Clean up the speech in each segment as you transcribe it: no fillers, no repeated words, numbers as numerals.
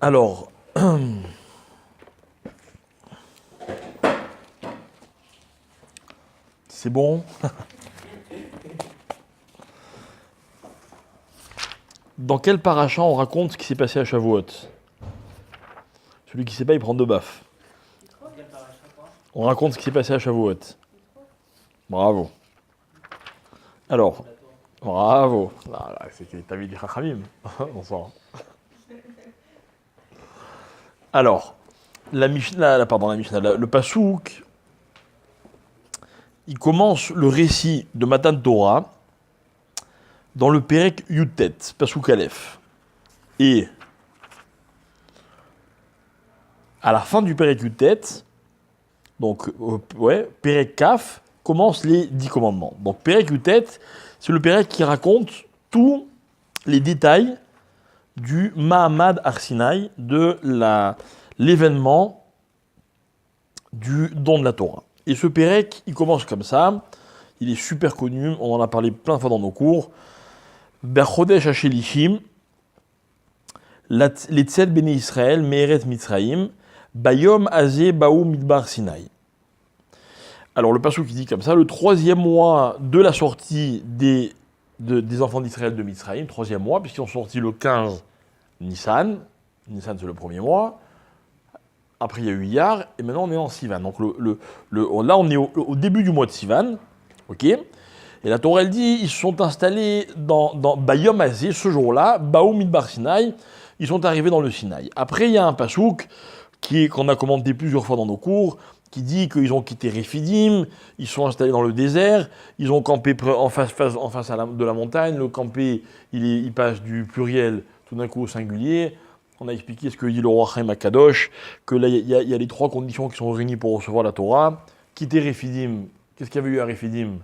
Alors, c'est bon. Dans quel paracha on raconte ce qui s'est passé à Shavuot? Celui qui sait pas, il prend deux baffes. On raconte ce qui s'est passé à Shavuot. Bravo. Alors, bravo. Ah, là, c'est que t'as mis des chachamim. Bonsoir. Alors, la Mishnah, le Passouk, il commence le récit de Matan Torah dans le Perek Yutet, Passouk Aleph. Et à la fin du Perek Yutet, donc, Perek Kaf, commence les 10 commandements. Donc, Perek Yutet, c'est le Perek qui raconte tous les détails du Mahamad Har Sinaï, de l'événement du don de la Torah. Et ce Perek, il commence comme ça. Il est super connu, on en a parlé plein de fois dans nos cours. Berchodesh Hachelishim, Letzet Bene Israël, Meeret Mitzraïm, Bayom Azé Baou Midbar Sinaï. Alors le passage qui dit comme ça, le troisième mois de la sortie des enfants d'Israël de Mitzraïm, troisième mois, puisqu'ils sont sortis le 15 Nissan. Nissan c'est le premier mois. Après il y a eu Iyar, et maintenant on est en Sivan. Donc là on est au début du mois de Sivan, ok. Et la Torah, elle dit, ils se sont installés dans Bayom Azé, ce jour-là, Baou Midbar Sinaï, ils sont arrivés dans le Sinaï. Après, il y a un pasouk qu'on a commenté plusieurs fois dans nos cours, qui dit qu'ils ont quitté Rephidim, ils sont installés dans le désert, ils ont campé en face de la montagne, le campé, il passe du pluriel tout d'un coup au singulier. On a expliqué ce que dit le roi Chaim Akadosh, que là, il y a les trois conditions qui sont réunies pour recevoir la Torah. Quitter Rephidim, qu'est-ce qu'il y avait eu à Rephidim?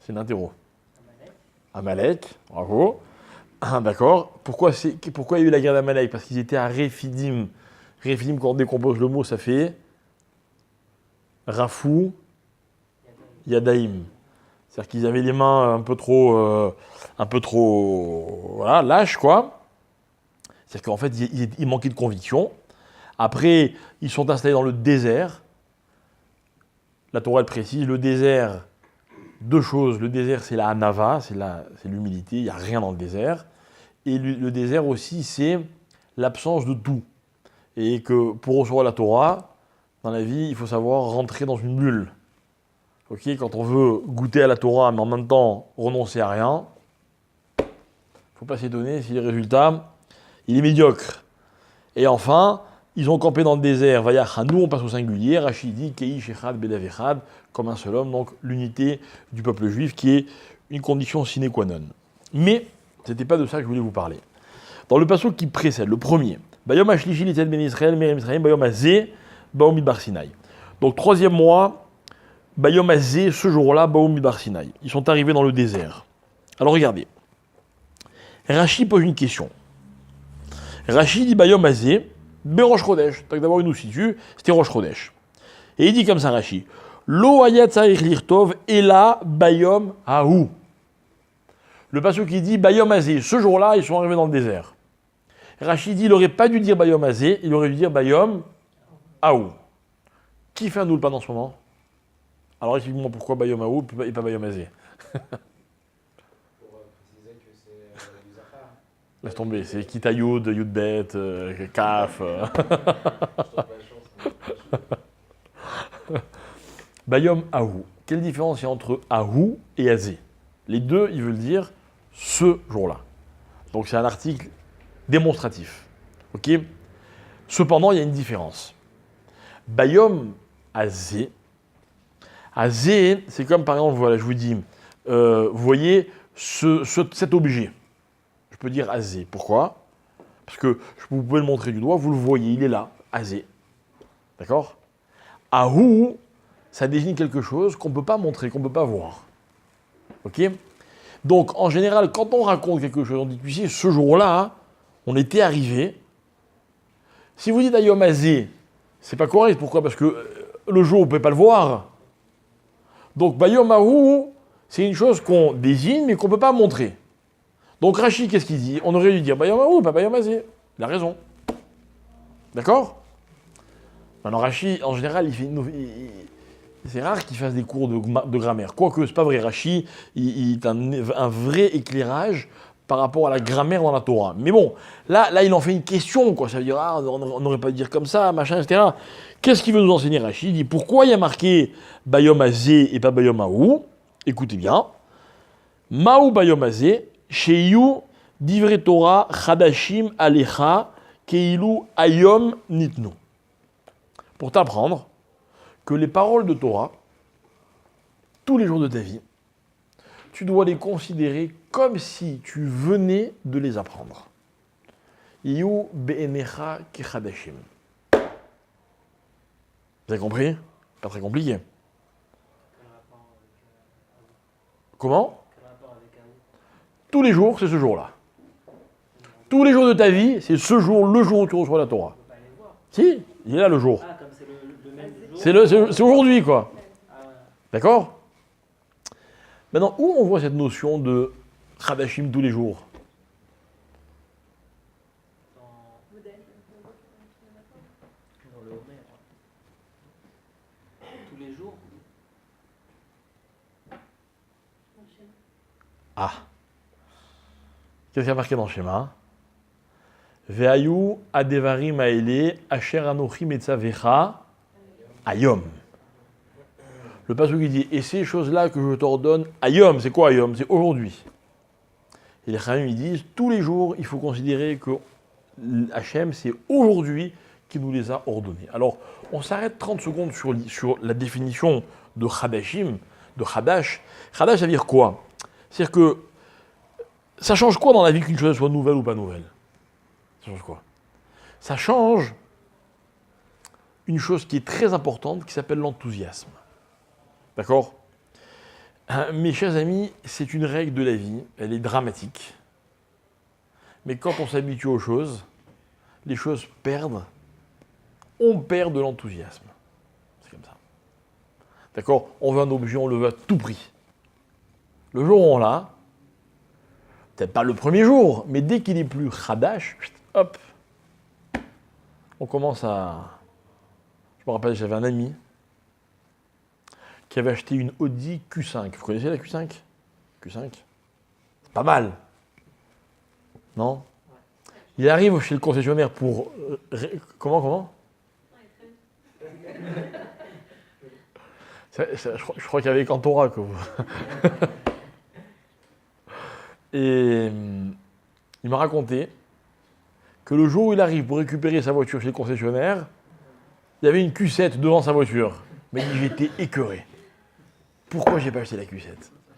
C'est une interro. Amalek, bravo. Ah, d'accord. Pourquoi il y a eu la guerre d'Amalek? Parce qu'ils étaient à Rephidim. Rephidim, quand on décompose le mot, ça fait Rafou, Yadaïm. C'est-à-dire qu'ils avaient les mains un peu trop voilà, lâches, quoi. C'est-à-dire qu'en fait, ils manquaient de conviction. Après, ils sont installés dans le désert. La Torah, elle précise, le désert... Deux choses, le désert c'est la hanava, c'est l'humilité, il n'y a rien dans le désert. Et le désert aussi c'est l'absence de tout. Et que pour recevoir la Torah, dans la vie, il faut savoir rentrer dans une bulle. Ok, quand on veut goûter à la Torah mais en même temps renoncer à rien, il ne faut pas s'étonner si le résultat, il est médiocre. Et enfin, ils ont campé dans le désert, nous on passe au singulier, Rachid dit, Keish Echad Belav Echad, comme un seul homme, donc l'unité du peuple juif qui est une condition sine qua non. Mais ce n'était pas de ça que je voulais vous parler. Dans le passage qui précède, le premier, Bayom Hashlishi Litzet Ben Israël, Merim Israël, Bayom Azé, Baou Midbar Sinaï. Donc troisième mois, Bayom Azé, ce jour-là, Baou Midbar Sinaï. Ils sont arrivés dans le désert. Alors regardez, Rachid pose une question. Rachid dit Bayom Azé, Berosh Chodesh, donc d'abord il nous situe, c'était Rosh Chodesh. Et il dit comme ça, Rashi, Lo hayat tzarich lirtov ela bayom hahu. Le passage qui dit Bayom Azé, ce jour-là, ils sont arrivés dans le désert. Rashi dit, il n'aurait pas dû dire Bayom Azé, il aurait dû dire Bayom hahu. Qui fait un doulpan en ce moment? Alors explique-moi pourquoi Bayom hahu et pas Bayom Azé. Laisse tomber, c'est Kitayoud, Yudbet, Kaf. Bayom Ahu. Quelle différence il y a entre Ahu et Azé? Les deux, ils veulent dire ce jour-là. Donc c'est un article démonstratif. Ok? Cependant, il y a une différence. Bayom Azé. Azé, c'est comme par exemple, voilà, je vous dis, vous voyez cet objet. Je peux dire Azé. Pourquoi? Parce que vous pouvez le montrer du doigt, vous le voyez, il est là, Azé. D'accord? Ahu, ça désigne quelque chose qu'on ne peut pas montrer, qu'on ne peut pas voir. Ok? Donc, en général, quand on raconte quelque chose, on dit, tu sais, ce jour-là, on était arrivé. Si vous dites Ayom Azé, c'est pas correct. Pourquoi? Parce que le jour, on ne peut pas le voir. Donc, Bayom Ahu, c'est une chose qu'on désigne, mais qu'on ne peut pas montrer. Donc Rashi, qu'est-ce qu'il dit? On aurait dû dire Bayom Haou, pas Bayom Hazé. Il a raison. D'accord? Maintenant, Rashi, en général, c'est rare qu'il fasse des cours de grammaire. Quoique, c'est pas vrai. Rashi, il a un vrai éclairage par rapport à la grammaire dans la Torah. Mais bon, là, il en fait une question, quoi. Ça veut dire, on n'aurait pas dû dire comme ça, machin, etc. Qu'est-ce qu'il veut nous enseigner, Rashi? Il dit, pourquoi il y a marqué Bayom Hazé et pas Bayom Haou? Écoutez bien. Maou Bayom Hazé, Sheyu, Divre Torah, Chadashim, Alecha, Keilu, Ayom, Nitnu. Pour t'apprendre que les paroles de Torah, tous les jours de ta vie, tu dois les considérer comme si tu venais de les apprendre. Yu be'enecha kechadashim. Vous avez compris? Pas très compliqué. Comment? Tous les jours, c'est ce jour-là. Tous les jours de ta vie, c'est ce jour, le jour où tu reçois la Torah. Si, il est là le jour. Ah, comme c'est le même jour. C'est aujourd'hui, quoi. Ah, ouais. D'accord? Maintenant, où on voit cette notion de Chadashim tous les jours? Dans le Homer. Tous les jours. Ah. Qu'est-ce qu'il y a marqué dans le schéma? Ve'ayu adevarim aele asher anochi metzavecha ayom. Le passage qui dit, et ces choses-là que je t'ordonne, ayom, c'est quoi ayom? C'est aujourd'hui. Et les Chachamim, ils disent, tous les jours, il faut considérer que Hachem, c'est aujourd'hui qui nous les a ordonnés. Alors, on s'arrête 30 secondes sur la définition de Chadashim, de Chadash. Chadash, ça veut dire quoi? C'est-à-dire que ça change quoi dans la vie qu'une chose soit nouvelle ou pas nouvelle? Ça change quoi? Ça change une chose qui est très importante, qui s'appelle l'enthousiasme. D'accord? Mes chers amis, c'est une règle de la vie, elle est dramatique. Mais quand on s'habitue aux choses, les choses perdent, on perd de l'enthousiasme. C'est comme ça. D'accord? On veut un objet, on le veut à tout prix. Le jour où on l'a, peut-être pas le premier jour, mais dès qu'il est plus khadash, hop, on commence à... Je me rappelle, j'avais un ami qui avait acheté une Audi Q5. Vous connaissez la Q5? Q5? C'est pas mal. Non? Il arrive chez le concessionnaire pour... Comment? Je crois qu'il y avait Cantora que vous... Et il m'a raconté que le jour où il arrive pour récupérer sa voiture chez le concessionnaire, il y avait une Q7 devant sa voiture. Mais j'étais écœuré. Pourquoi j'ai pas acheté la Q7?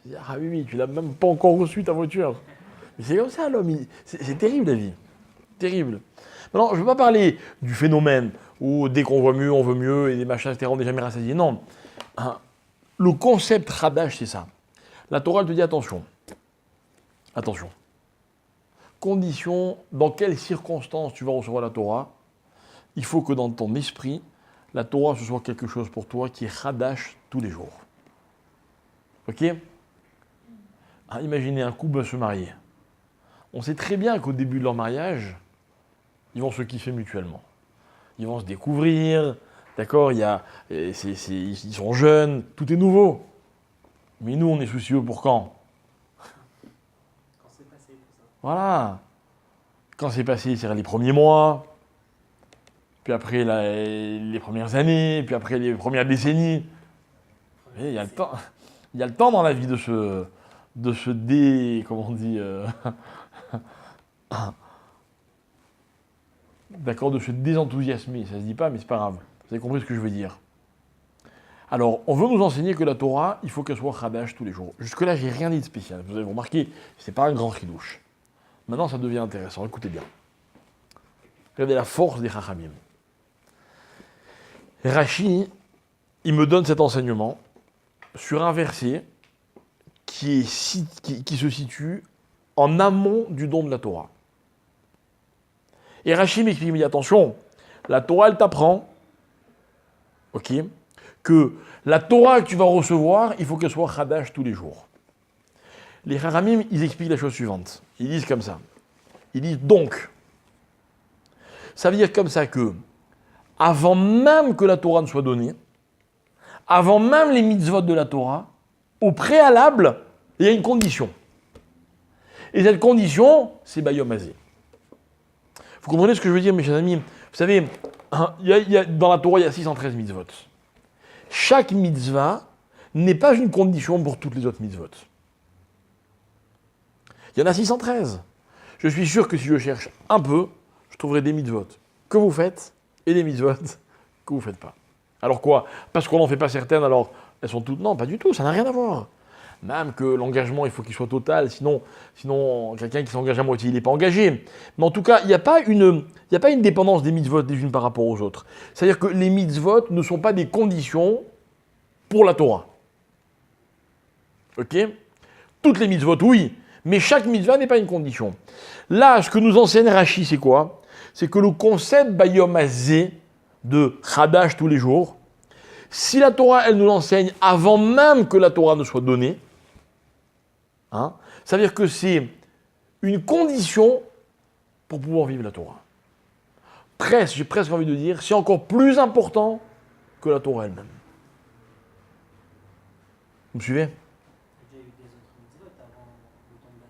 Il dit, ah oui, tu l'as même pas encore reçu ta voiture. Mais c'est comme ça l'homme, c'est terrible la vie. Terrible. Maintenant, je ne veux pas parler du phénomène où dès qu'on voit mieux, on veut mieux et des machins, etc., on n'est jamais rassasié. Non. Le concept Khadash, c'est ça. La Torah, elle te dit attention. Attention. Condition, dans quelles circonstances tu vas recevoir la Torah, il faut que dans ton esprit, la Torah, ce soit quelque chose pour toi qui est Khadash tous les jours. Ok? Imaginez un couple va se marier. On sait très bien qu'au début de leur mariage, ils vont se kiffer mutuellement. Ils vont se découvrir, d'accord? Ils sont jeunes, tout est nouveau. Mais nous, on est soucieux pour quand? Quand c'est passé, tout ça. Voilà. Quand c'est passé, c'est les premiers mois, puis après les premières années, puis après les premières décennies. Et il y a le temps. Il y a le temps dans la vie de se comment on dit, d'accord, de se désenthousiasmer. Ça se dit pas, mais c'est pas grave. Vous avez compris ce que je veux dire. Alors, on veut nous enseigner que la Torah, il faut qu'elle soit Khadash tous les jours. Jusque-là, j'ai rien dit de spécial. Vous avez remarqué, c'est pas un grand chidouche. Maintenant, ça devient intéressant. Écoutez bien. Regardez la force des Chachamim. Rashi, il me donne cet enseignement sur un verset qui se situe en amont du don de la Torah. Et Rashi m'explique, il me dit attention, la Torah, elle t'apprend, ok, que la Torah que tu vas recevoir, il faut qu'elle soit Khadash tous les jours. Les Haramim, ils expliquent la chose suivante. Ils disent comme ça. Ils disent donc. Ça veut dire comme ça que, avant même que la Torah ne soit donnée, avant même les mitzvot de la Torah, au préalable, il y a une condition. Et cette condition, c'est Bayom Hazé. Vous comprenez ce que je veux dire, mes chers amis? Vous savez, dans la Torah, il y a 613 mitzvot. Chaque mitzvah n'est pas une condition pour toutes les autres mitzvot. Il y en a 613. Je suis sûr que si je cherche un peu, je trouverai des mitzvot que vous faites et des mitzvot que vous ne faites pas. Alors quoi? Parce qu'on n'en fait pas certaines, alors elles sont toutes... Non, pas du tout, ça n'a rien à voir. Même que l'engagement, il faut qu'il soit total, sinon quelqu'un qui s'engage à moitié, il n'est pas engagé. Mais en tout cas, il n'y a pas une dépendance des mitzvot les unes par rapport aux autres. C'est-à-dire que les mitzvot ne sont pas des conditions pour la Torah. Ok? Toutes les mitzvot, oui, mais chaque mitzvah n'est pas une condition. Là, ce que nous enseigne Rashi, c'est quoi? C'est que le concept Bayom Hazé de Chadash tous les jours, si la Torah, elle nous l'enseigne avant même que la Torah ne soit donnée, ça veut dire que c'est une condition pour pouvoir vivre la Torah. J'ai presque envie de dire, c'est encore plus important que la Torah elle-même. Vous me suivez? Il y a eu des autres mitzvot avant le temps de la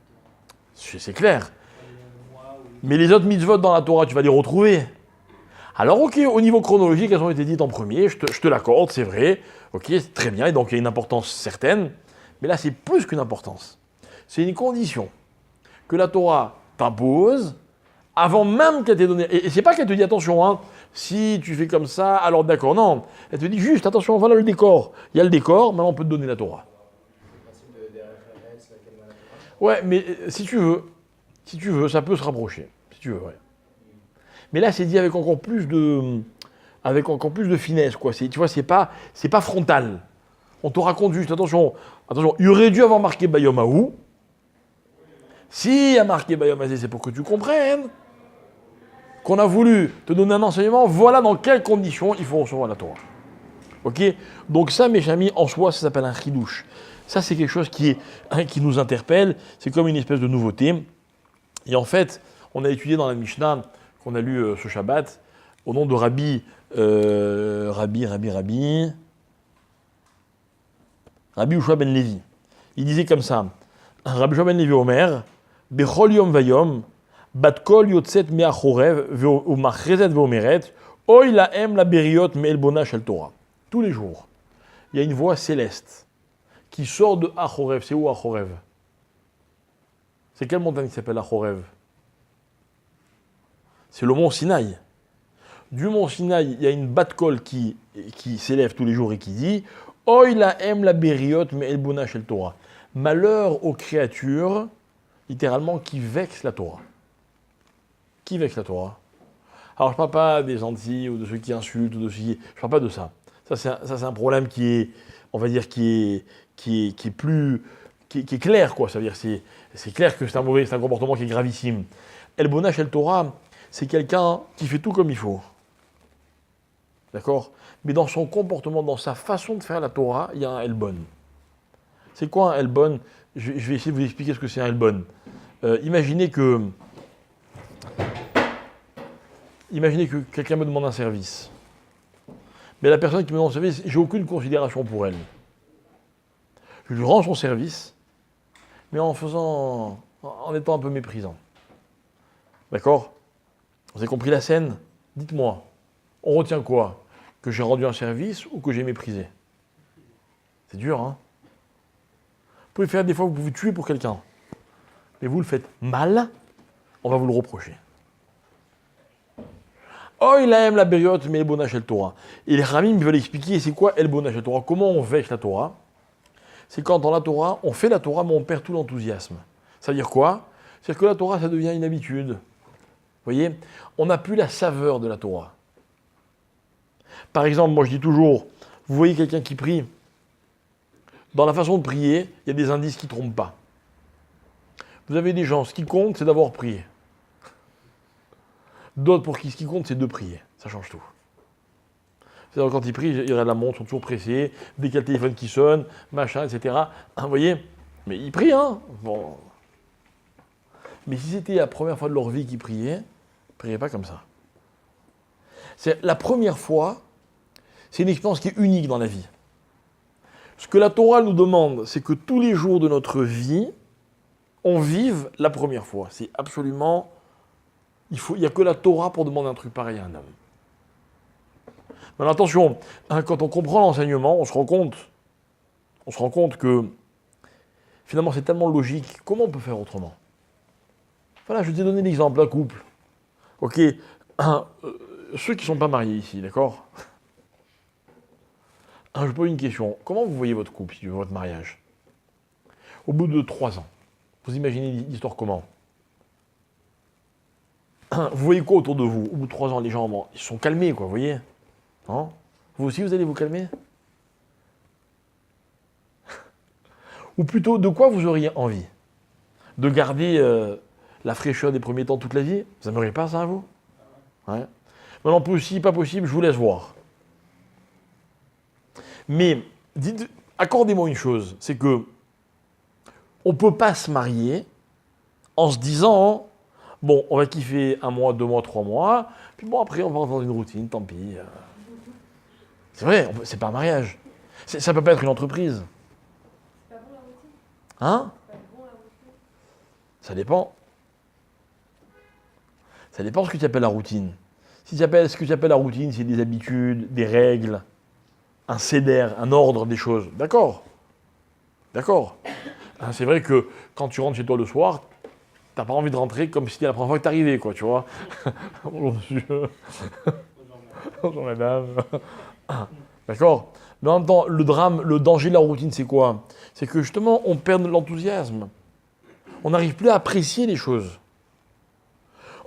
Torah. C'est clair. Le mois où Mais les autres mitzvot dans la Torah, tu vas les retrouver. Alors ok, au niveau chronologique, elles ont été dites en premier, je te l'accorde, c'est vrai. Ok, c'est très bien, et donc il y a une importance certaine. Mais là, c'est plus qu'une importance. C'est une condition que la Torah t'impose avant même qu'elle t'ait donné. Et c'est pas qu'elle te dit attention, si tu fais comme ça, alors d'accord. Non, elle te dit juste attention, voilà le décor. Il y a le décor, maintenant on peut te donner la Torah. Ouais, mais si tu veux, ça peut se rapprocher. Si tu veux, ouais. Mais là, c'est dit avec encore plus de finesse, quoi. Tu vois, c'est pas frontal. On te raconte juste, attention, il aurait dû avoir marqué Bayom Ahou. S'il y a marqué Bayom Hazé, c'est pour que tu comprennes qu'on a voulu te donner un enseignement, voilà dans quelles conditions il faut recevoir la Torah. Ok? Donc ça, mes amis, en soi, ça s'appelle un chidouche. Ça, c'est quelque chose qui nous interpelle, c'est comme une espèce de nouveauté. Et en fait, on a étudié dans la Mishnah, qu'on a lu ce Shabbat, au nom de Rabbi Ushua ben Levi. Il disait comme ça, Rabbi Ushua ben Levi Omer, Bechol yom vayom, bat kol yotzet me'achorev, ve'omachrezet ve'omeret, oy laem la beriot me'elbona shel Torah. Tous les jours, il y a une voix céleste qui sort de Achorev. C'est où Achorev? C'est quelle montagne qui s'appelle Achorev? C'est le mont Sinaï. Du mont Sinaï, il y a une bat-kol qui s'élève tous les jours et qui dit « Oy la em la beriot me elbona shel Torah ». Malheur aux créatures, littéralement, qui vexent la Torah. Qui vexe la Torah? Alors, je ne parle pas des gentils ou de ceux qui insultent, ou de ceux qui... Je ne parle pas de ça. Ça, c'est un problème qui est, on va dire, qui est clair, quoi. Ça veut dire c'est clair que c'est un comportement qui est gravissime. Elbona shel Torah, c'est quelqu'un qui fait tout comme il faut. D'accord? Mais dans son comportement, dans sa façon de faire la Torah, il y a un Elbon. C'est quoi un Elbon? Je vais essayer de vous expliquer ce que c'est un Elbon. Imaginez que quelqu'un me demande un service. Mais la personne qui me demande un service, j'ai aucune considération pour elle. Je lui rends son service, mais en étant un peu méprisant. D'accord? Vous avez compris la scène? Dites-moi, on retient quoi? Que j'ai rendu un service ou que j'ai méprisé? C'est dur, hein? Vous pouvez faire des fois, vous pouvez tuer pour quelqu'un. Mais vous le faites mal, on va vous le reprocher. Oh, il aime la beriot, mais Elbona shel Torah. Et les Ramim veulent expliquer c'est quoi Elbona shel Torah, comment on vexe la Torah. C'est quand dans la Torah, on fait la Torah, mais on perd tout l'enthousiasme. Ça veut dire quoi? C'est-à-dire que la Torah, ça devient une habitude. Vous voyez? On n'a plus la saveur de la Torah. Par exemple, moi je dis toujours, vous voyez quelqu'un qui prie, dans la façon de prier, il y a des indices qui ne trompent pas. Vous avez des gens, ce qui compte, c'est d'avoir prié. D'autres pour qui ce qui compte, c'est de prier. Ça change tout. C'est-à-dire quand ils prient, il y a la montre, ils sont toujours pressés, dès qu'il y a le téléphone qui sonne, machin, etc. Vous voyez? Mais ils prient, hein. Bon. Mais si c'était la première fois de leur vie qu'ils priaient, ils ne priaient pas comme ça. C'est la première fois, c'est une expérience qui est unique dans la vie. Ce que la Torah nous demande, c'est que tous les jours de notre vie, on vive la première fois. C'est absolument... Il n'y a que la Torah pour demander un truc pareil à un homme. Mais attention, hein, quand on comprend l'enseignement, on se rend compte que finalement c'est tellement logique. Comment on peut faire autrement? Voilà, je t'ai donné l'exemple, un couple. Ok, ceux qui ne sont pas mariés ici, d'accord? Je vous pose une question. Comment vous voyez votre couple, votre mariage? Au bout de 3 ans, vous imaginez l'histoire comment? Vous voyez quoi autour de vous? Au bout de 3 ans, les gens, bon, ils se sont calmés, quoi, vous voyez? Hein? Vous aussi, vous allez vous calmer? Ou plutôt, de quoi vous auriez envie? De garder la fraîcheur des premiers temps toute la vie? Vous n'aimeriez pas ça, vous? Ouais. Maintenant, si pas possible, je vous laisse voir. Mais, accordez-moi une chose, c'est que on ne peut pas se marier en se disant, bon, on va kiffer 1 mois, 2 mois, 3 mois, puis bon, après, on va rentrer dans une routine, tant pis. C'est vrai, c'est pas un mariage. Ça peut pas être une entreprise. C'est pas bon la routine? Hein? C'est pas bon la routine? Ça dépend. Ça dépend de ce que tu appelles la routine. Si tu appelles, ce que tu appelles la routine, c'est des habitudes, des règles, un céder, un ordre des choses. D'accord. D'accord. Hein, c'est vrai que quand tu rentres chez toi le soir, t'as pas envie de rentrer comme si c'était la première fois que t'arrivais, quoi, tu vois. Bonjour monsieur. Bonjour madame. D'accord. Mais en même temps, le drame, le danger de la routine, c'est quoi? C'est que justement, on perd l'enthousiasme. On n'arrive plus à apprécier les choses.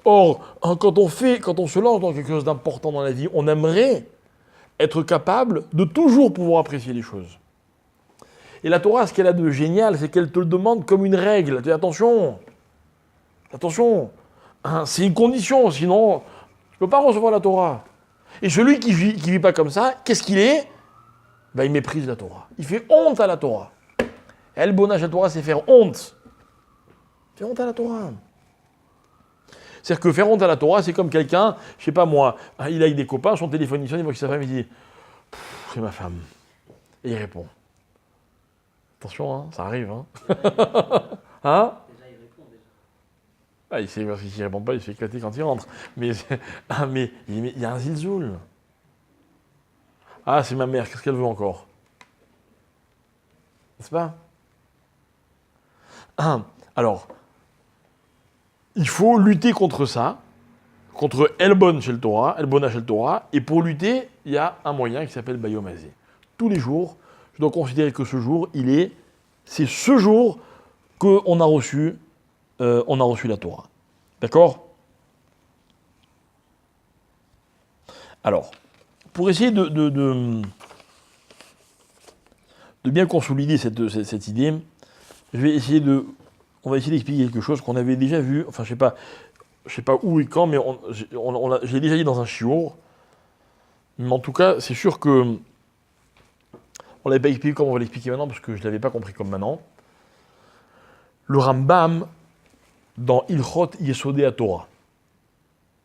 Or, quand on se lance dans quelque chose d'important dans la vie, on aimerait être capable de toujours pouvoir apprécier les choses. Et la Torah, ce qu'elle a de génial, c'est qu'elle te le demande comme une règle. Elle te dit, attention, hein, c'est une condition, sinon tu ne peux pas recevoir la Torah. Et celui qui vit pas comme ça, qu'est-ce qu'il est? Ben, il méprise la Torah. Il fait honte à la Torah. Et le bonage à la Torah, c'est faire honte. Faire honte à la Torah. C'est-à-dire que faire honte à la Torah, c'est comme quelqu'un, je sais pas moi, il a avec des copains, son téléphone il sonne, il voit que sa femme, il dit « c'est ma femme ». Et il répond. Attention, hein, ça arrive. Hein, hein? Déjà, il répond déjà. Ah, il sait, parce qu'il ne répond pas, il se fait éclater quand il rentre. Mais il y a un zilzoul. Ah, c'est ma mère, qu'est-ce qu'elle veut encore? N'est-ce pas? Alors, il faut lutter contre ça, contre Elbon chez le Torah, Elbona chez le Torah, et pour lutter, il y a un moyen qui s'appelle Bayomazé. Tous les jours, je dois considérer que ce jour, c'est ce jour qu'on a reçu la Torah. D'accord? Alors, pour essayer de bien consolider cette idée, on va essayer d'expliquer quelque chose qu'on avait déjà vu, enfin je sais pas où et quand, mais je l'ai déjà dit dans un shiur, mais en tout cas, c'est sûr que on ne l'avait pas expliqué comme on va l'expliquer maintenant, parce que je ne l'avais pas compris comme maintenant. Le Rambam, dans Ilchot Yesodei HaTorah.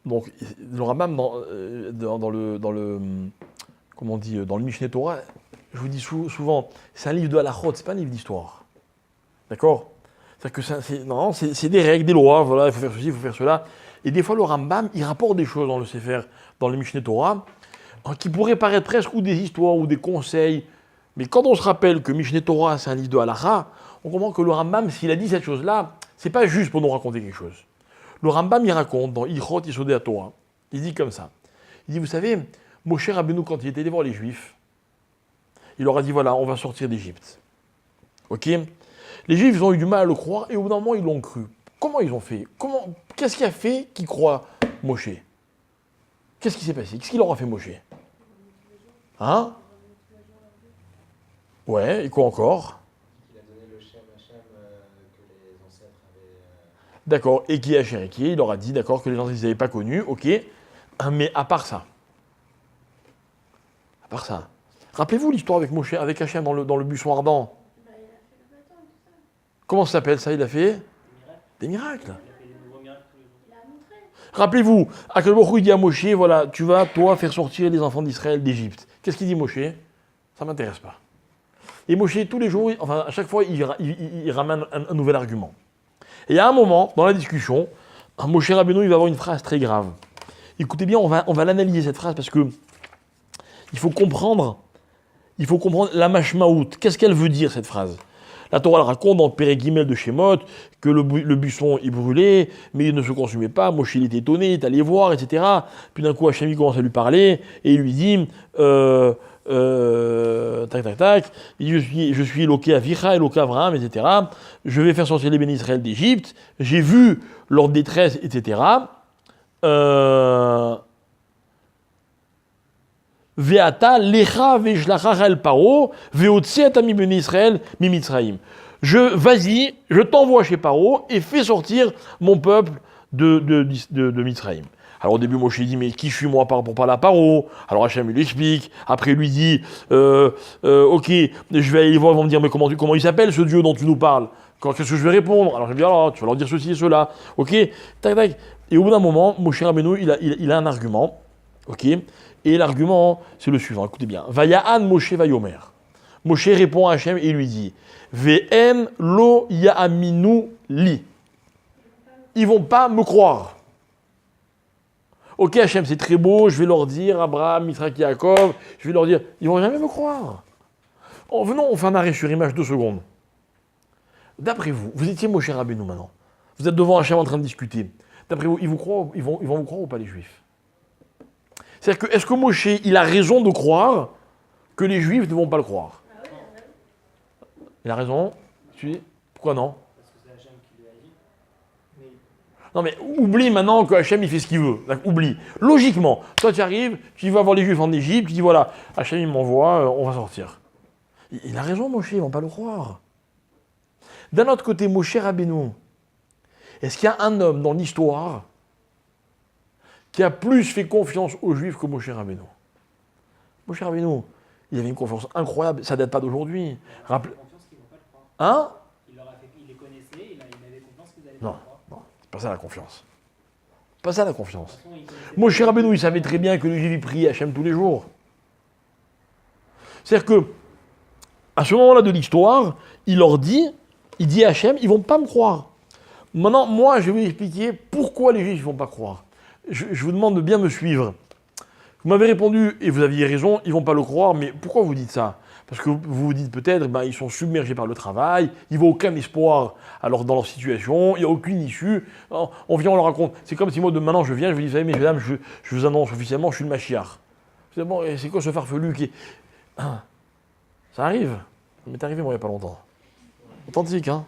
Donc, le Rambam, dans le Mishneh Torah, je vous dis souvent, c'est un livre de halachot, c'est pas un livre d'histoire. D'accord? C'est-à-dire que c'est des règles, des lois, voilà, il faut faire ceci, il faut faire cela. Et des fois, le Rambam, il rapporte des choses dans le Sefer, dans le Mishneh Torah, qui pourraient paraître presque ou des histoires ou des conseils. Mais quand on se rappelle que Mishneh Torah, c'est un livre de halacha, on comprend que le Rambam, s'il a dit cette chose-là, c'est pas juste pour nous raconter quelque chose. Le Rambam, il raconte dans Ilchot Yesodei HaTorah, il dit comme ça. Il dit, vous savez, Moshe Rabbeinu, quand il était allé voir les Juifs, il leur a dit, voilà, on va sortir d'Égypte. Ok? Les Juifs, ils ont eu du mal à le croire, et au bout d'un moment, ils l'ont cru. Comment ils ont fait? Qu'est-ce qui a fait qu'ils croient Moshe? Qu'est-ce qui s'est passé? Qu'est-ce qu'il leur a fait Moshe? Hein? Ouais, et quoi encore? Il a donné le Shem Hashem que les ancêtres avaient... D'accord, et qui est Hacher et qui est, il leur a dit, d'accord, que les gens ils n'avaient pas connu, ok, mais à part ça, rappelez-vous l'histoire avec Moshe, avec Hachem dans le buisson ardent. Bah, il a fait le bâton, tout ça. Comment ça s'appelle ça? Il a fait Des miracles. des miracles. Il a fait des nouveaux miracles tous les jours. Il a montré. Rappelez-vous, Akadosh Baruch Hu, il dit à Moshe, voilà, tu vas, toi, faire sortir les enfants d'Israël d'Égypte. Qu'est-ce qu'il dit Moshe? Ça ne m'intéresse pas. Et Moshe, tous les jours, enfin, à chaque fois, il ramène un nouvel argument. Et il y a un moment, dans la discussion, Moshe Rabbeinu, il va avoir une phrase très grave. Écoutez bien, on va l'analyser, cette phrase, parce que il faut comprendre la mashmaout. Qu'est-ce qu'elle veut dire, cette phrase? La Torah elle raconte dans le Pérek Gimel de Shemot que le buisson il brûlait, mais il ne se consumait pas. Moshe il était étonné, il est allé voir, etc. Puis d'un coup, Hachem il commence à lui parler et il lui dit tac tac tac, il dit, je suis Eloké Avicha, Eloké Avraham, etc. Je vais faire sortir les bénis d'Israël d'Égypte. J'ai vu leur détresse, etc. Ve'ata lecha ve'shlachach el paro ve'otseata mi bnei Israël mi Mitzrayim. Vas-y, je t'envoie chez Paro et fais sortir mon peuple de Mitzrayim. Alors au début, Moshe dit, mais qui suis moi par rapport à la Paro? Alors Hachem lui explique. Après il lui dit, ok, je vais aller voir, ils vont me dire, mais comment il s'appelle ce Dieu dont tu nous parles? Qu'est-ce que je vais répondre? Alors je vais dire, alors, tu vas leur dire ceci et cela. Ok, tac tac. Et au bout d'un moment, Moshe Rabbeinu, il a un argument. Ok. Et l'argument, c'est le suivant. Écoutez bien. Vaya'an Moshe vayomer. Moshe répond à Hachem et lui dit, Ve'en lo ya'aminu li. Ils vont pas me croire. Ok, Hachem, c'est très beau, je vais leur dire, Abraham, Yitzhak, Yaakov, je vais leur dire, ils vont jamais me croire. Venons, on fait un arrêt sur image 2 secondes. D'après vous, vous étiez Moshe Rabbeinu maintenant. Vous êtes devant Hachem en train de discuter. D'après vous, ils vont vous croire ou pas les Juifs? C'est-à-dire que, est-ce que Moshe, il a raison de croire que les Juifs ne vont pas le croire? Il a raison? Pourquoi non? Parce que c'est Hachem qui lui a dit. Mais Non mais oublie maintenant que Hachem il fait ce qu'il veut. Oublie. Logiquement, toi tu arrives, tu vas voir les Juifs en Égypte, tu dis voilà, Hachem il m'envoie, on va sortir. Il a raison Moshe, ils ne vont pas le croire. D'un autre côté, Moshe Rabbeinu, est-ce qu'il y a un homme dans l'histoire qui a plus fait confiance aux Juifs que Moshe Rabbeinu? Moshe Rabbeinu, il avait une confiance incroyable, ça ne date pas d'aujourd'hui. il avait confiance qu'ils ne vont pas le croire. Hein? Il les connaissait, il avait confiance qu'ils allaient Non, pas le croire. non, c'est pas ça la confiance. Pas ça la confiance. De toute façon, il connaissait Moshe Rabbeinu, il savait très bien que les Juifs priaient Hachem tous les jours. C'est-à-dire que, à ce moment-là de l'histoire, il dit à Hachem, ils ne vont pas me croire. Maintenant, moi, je vais expliquer pourquoi les Juifs ne vont pas croire. Je vous demande de bien me suivre. Vous m'avez répondu, et vous aviez raison, ils ne vont pas le croire, mais pourquoi vous dites ça? Parce que vous vous dites peut-être, ils sont submergés par le travail, il n'y a aucun espoir dans leur situation, il n'y a aucune issue. On vient, on leur raconte. C'est comme si moi, de maintenant, je viens, je vous dis, vous savez, mesdames, je vous annonce officiellement, je suis le Mashiach. C'est bon, c'est quoi ce farfelu qui est... Ça arrive. Ça m'est arrivé, moi, il n'y a pas longtemps. Authentique, hein.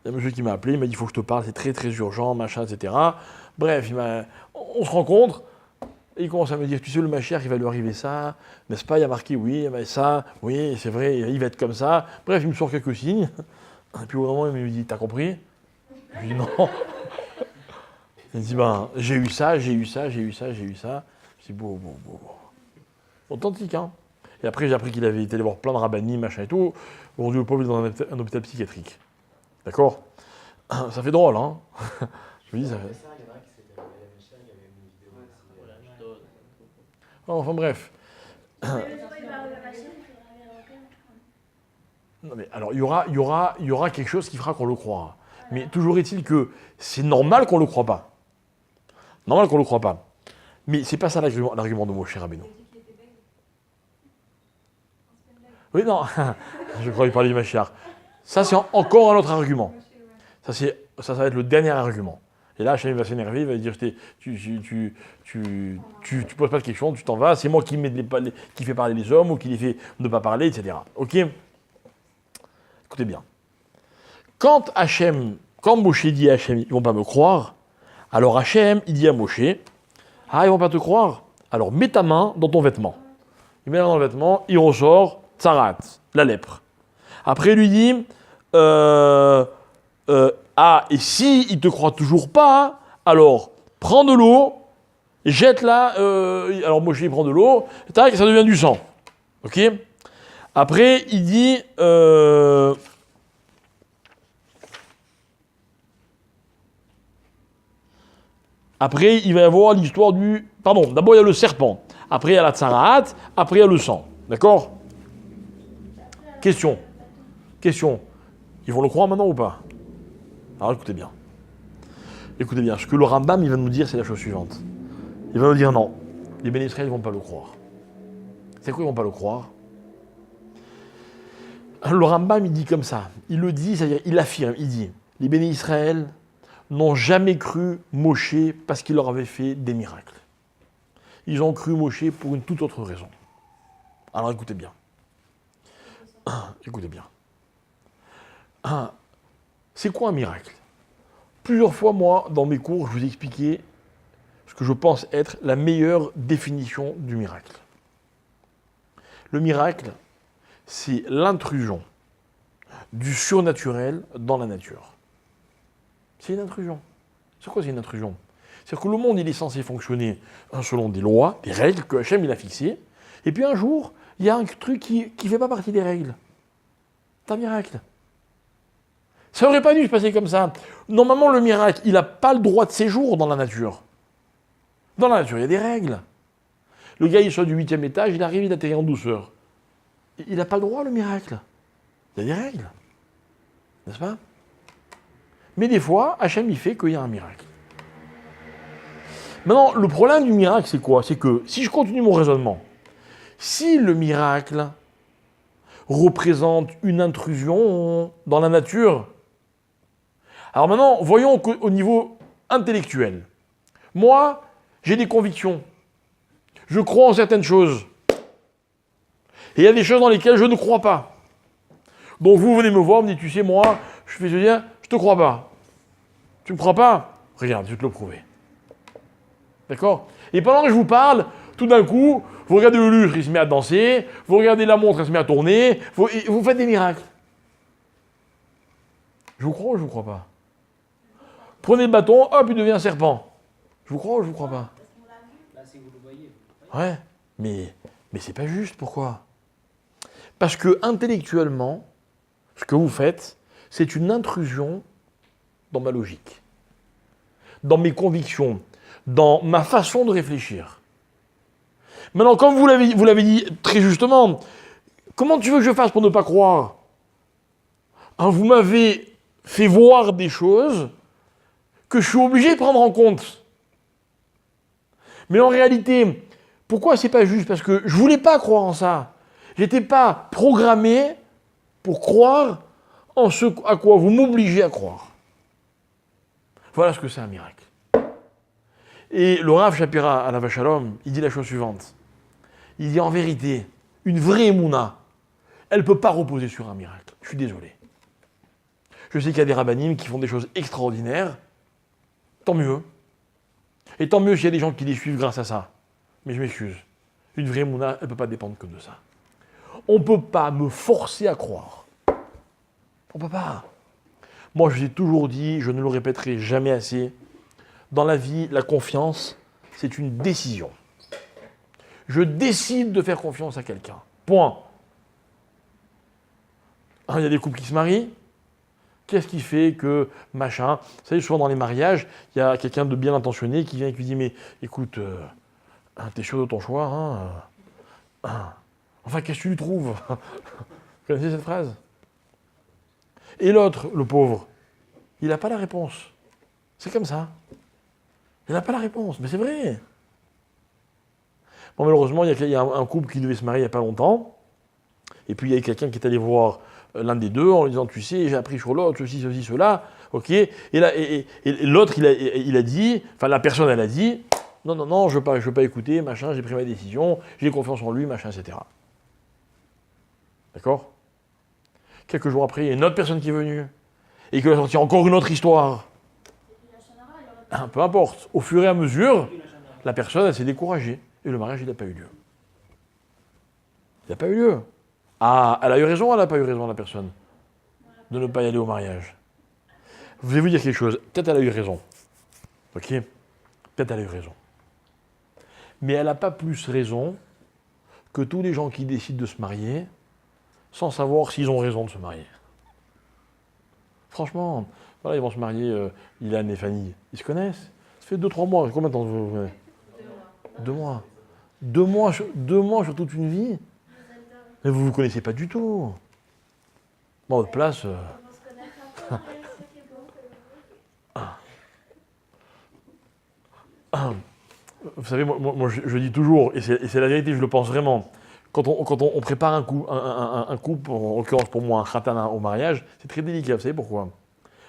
Il y a un monsieur qui m'a appelé, il m'a dit, il faut que je te parle, c'est très, très urgent, machin, etc. Bref, on se rencontre, et il commence à me dire, tu sais, le Mashiach, il va lui arriver ça, n'est-ce pas? Il y a marqué, oui, mais ça, oui, c'est vrai, il va être comme ça. Bref, il me sort quelques signes. Et puis au moment, il me dit, t'as compris? Je lui dis, non. Il me dit, j'ai eu ça. Je dis, bon. Authentique, hein. Et après, j'ai appris qu'il avait été voir plein de rabbinis, machin et tout. Aujourd'hui, le pauvre est dans un hôpital psychiatrique. D'accord? Ça fait drôle, hein. Je me dis, ça fait... Il y en a un qui s'était réveillé à Michel, il y avait une vidéo aussi. Enfin bref. Mais le jour où il va arriver à la machine, il faudra aller à l'enquête. Non mais alors il y aura quelque chose qui fera qu'on le croira. Mais toujours est-il que c'est normal qu'on le croit pas. Normal qu'on le croit pas. Mais c'est pas ça l'argument de Moshe Rabbeinu. Oui non, je crois qu'il parlait du Mashiach. Ça c'est encore un autre argument. Ça va être le dernier argument. Et là, Hachem va s'énerver, il va dire tu poses pas de questions, tu t'en vas, c'est moi qui fais parler les hommes ou qui les fait ne pas parler, etc. Ok? Écoutez bien. Quand Moshe dit à Hachem, ils vont pas me croire, alors Hachem, il dit à Moshe, ils vont pas te croire, alors mets ta main dans ton vêtement. Il met la main dans le vêtement, il ressort, tsarat, la lèpre. Après, il lui dit, et si il te croit toujours pas, alors prends de l'eau, jette-la. Alors Moshe il prend de l'eau, tac, ça devient du sang. Ok? Après il dit, Après, il va y avoir l'histoire du... Pardon, d'abord il y a le serpent. Après, il y a la tsaraat. Après, il y a le sang. D'accord? Question. Question. Ils vont le croire maintenant ou pas? Alors écoutez bien. Écoutez bien. Ce que le Rambam il va nous dire, c'est la chose suivante. Il va nous dire non. Les Béné Israël ne vont pas le croire. C'est quoi ils ne vont pas le croire? Le Rambam il dit comme ça. Il le dit, c'est-à-dire il affirme, il dit les Béné Israël n'ont jamais cru Moshe parce qu'il leur avait fait des miracles. Ils ont cru Moshe pour une toute autre raison. Alors écoutez bien. Écoutez bien. C'est quoi un miracle? Plusieurs fois, moi, dans mes cours, je vous ai expliqué ce que je pense être la meilleure définition du miracle. Le miracle, c'est l'intrusion du surnaturel dans la nature. C'est une intrusion. C'est quoi, c'est une intrusion? C'est-à-dire que le monde, il est censé fonctionner selon des lois, des règles que Hachem il a fixées, et puis un jour, il y a un truc qui ne fait pas partie des règles. C'est un miracle. Ça n'aurait pas dû se passer comme ça. Normalement, le miracle, il n'a pas le droit de séjour dans la nature. Dans la nature, il y a des règles. Le gars, il sort du 8e étage, il arrive, il atterrit en douceur. Il n'a pas le droit, le miracle. Il y a des règles. N'est-ce pas? Mais des fois, Hachem, il fait qu'il y a un miracle. Maintenant, le problème du miracle, c'est quoi? C'est que, si je continue mon raisonnement, si le miracle représente une intrusion dans la nature, alors maintenant, voyons qu'au niveau intellectuel, moi, j'ai des convictions. Je crois en certaines choses. Et il y a des choses dans lesquelles je ne crois pas. Donc vous venez me voir, vous me dites, tu sais, moi, je fais dire, je te crois pas. Tu me crois pas? Regarde, je vais te le prouver. D'accord? Et pendant que je vous parle, tout d'un coup, vous regardez le lustre, il se met à danser, vous regardez la montre, elle se met à tourner, vous faites des miracles. Je vous crois ou je vous crois pas? Prenez le bâton, hop, il devient un serpent. Je vous crois ou je vous crois pas? Là, si vous le voyez, vous le croyez. Ouais, mais c'est pas juste, pourquoi? Parce que intellectuellement, ce que vous faites, c'est une intrusion dans ma logique, dans mes convictions, dans ma façon de réfléchir. Maintenant, comme vous l'avez dit très justement, comment tu veux que je fasse pour ne pas croire? Vous m'avez fait voir des choses que je suis obligé de prendre en compte. Mais en réalité, pourquoi c'est pas juste? Parce que je voulais pas croire en ça. J'étais pas programmé pour croire en ce à quoi vous m'obligez à croire. Voilà ce que c'est un miracle. Et le Rav Shapira, à la Shalom, il dit la chose suivante. Il dit en vérité, une vraie émouna, elle ne peut pas reposer sur un miracle. Je suis désolé. Je sais qu'il y a des rabbinim qui font des choses extraordinaires. Tant mieux. Et tant mieux s'il y a des gens qui les suivent grâce à ça. Mais je m'excuse. Une vraie émouna, elle ne peut pas dépendre que de ça. On ne peut pas me forcer à croire. On ne peut pas. Moi, je vous ai toujours dit, je ne le répéterai jamais assez, dans la vie, la confiance, c'est une décision. Je décide de faire confiance à quelqu'un. Point. Il y a des couples qui se marient. Qu'est-ce qui fait que machin? Vous savez, souvent dans les mariages, il y a quelqu'un de bien intentionné qui vient et qui dit, mais écoute, t'es sûr de ton choix, enfin, qu'est-ce que tu lui trouves? Vous connaissez cette phrase? Et l'autre, le pauvre, il n'a pas la réponse. C'est comme ça. Il n'a pas la réponse, mais c'est vrai. Bon, malheureusement, il y a un couple qui devait se marier il n'y a pas longtemps. Et puis, il y a quelqu'un qui est allé voir l'un des deux en lui disant, tu sais, j'ai appris sur l'autre, ceci, cela. Ok. Et l'autre, il a dit, enfin, la personne, elle a dit, non, je veux pas écouter, machin, j'ai pris ma décision, j'ai confiance en lui, machin, etc. D'accord? Quelques jours après, il y a une autre personne qui est venue et qui a sorti encore une autre histoire. Peu importe. Au fur et à mesure, la personne, elle s'est découragée. Et le mariage, il n'a pas eu lieu. Il n'a pas eu lieu. Ah, elle a eu raison, elle n'a pas eu raison, la personne, de ne pas y aller au mariage. Je vais vous dire quelque chose. Peut-être elle a eu raison. Ok? Peut-être elle a eu raison. Mais elle n'a pas plus raison que tous les gens qui décident de se marier sans savoir s'ils ont raison de se marier. Franchement, voilà, ils vont se marier, Ilan et Fanny, ils se connaissent. Ça fait 2-3 mois. Combien de temps vous avez 2 mois. 2 mois sur toute une vie. Mais vous ne vous connaissez pas du tout. Moi, à votre place... On se connaît un peu, mais c'est bon. Vous savez, moi, je dis toujours, et c'est la vérité, je le pense vraiment, quand on prépare un couple, en l'occurrence pour moi un khatan au mariage, c'est très délicat. Vous savez pourquoi?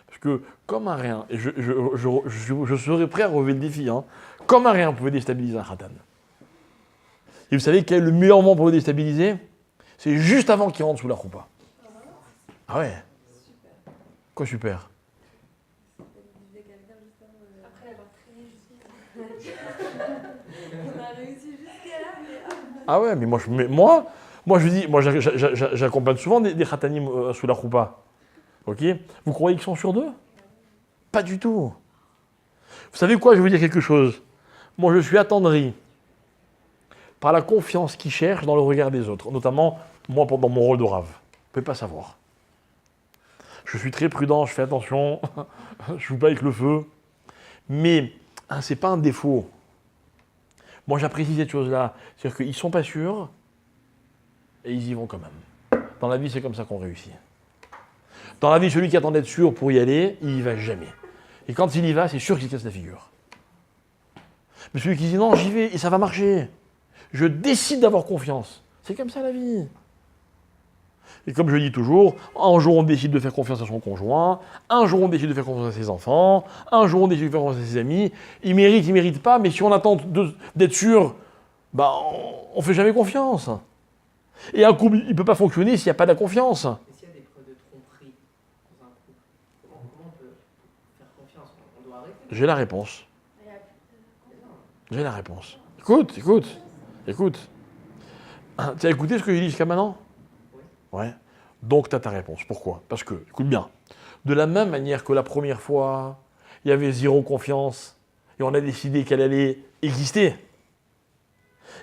Parce que comme un rien, et je serais prêt à relever le défi, hein, comme un rien, vous pouvez déstabiliser un khatan. Et vous savez quel est le meilleur moment pour le déstabiliser? C'est juste avant qu'il rentre sous la roupa. Ah ouais? Quoi super? Après avoir traîné on a réussi jusqu'à là, mais Ah ouais, mais moi je dis, j'accompagne souvent des khatanim sous la roupa. Ok? Vous croyez qu'ils sont sur d'eux? Pas du tout. Vous savez quoi? Je vais vous dire quelque chose. Moi, je suis attendri par la confiance qu'ils cherchent dans le regard des autres, notamment moi dans mon rôle de rave. Vous ne pouvez pas savoir. Je suis très prudent, je fais attention, je ne joue pas avec le feu. Mais ce n'est pas un défaut. Moi, j'apprécie cette chose-là. C'est-à-dire qu'ils ne sont pas sûrs et ils y vont quand même. Dans la vie, c'est comme ça qu'on réussit. Dans la vie, celui qui attend d'être sûr pour y aller, il n'y va jamais. Et quand il y va, c'est sûr qu'il se casse la figure. Mais celui qui dit non, j'y vais et ça va marcher. Je décide d'avoir confiance. C'est comme ça la vie. Et comme je dis toujours, un jour on décide de faire confiance à son conjoint, un jour on décide de faire confiance à ses enfants, un jour on décide de faire confiance à ses amis. Il mérite pas, mais si on attend d'être sûr, on ne fait jamais confiance. Et un couple, il ne peut pas fonctionner s'il n'y a pas de la confiance. Et s'il y a des preuves de tromperie dans un couple, comment on peut faire confiance? On doit arrêter. J'ai la réponse. J'ai la réponse. Écoute. Tu as écouté ce que j'ai dit jusqu'à maintenant? Ouais. Donc tu as ta réponse. Pourquoi? Parce que, écoute bien, de la même manière que la première fois, il y avait zéro confiance et on a décidé qu'elle allait exister,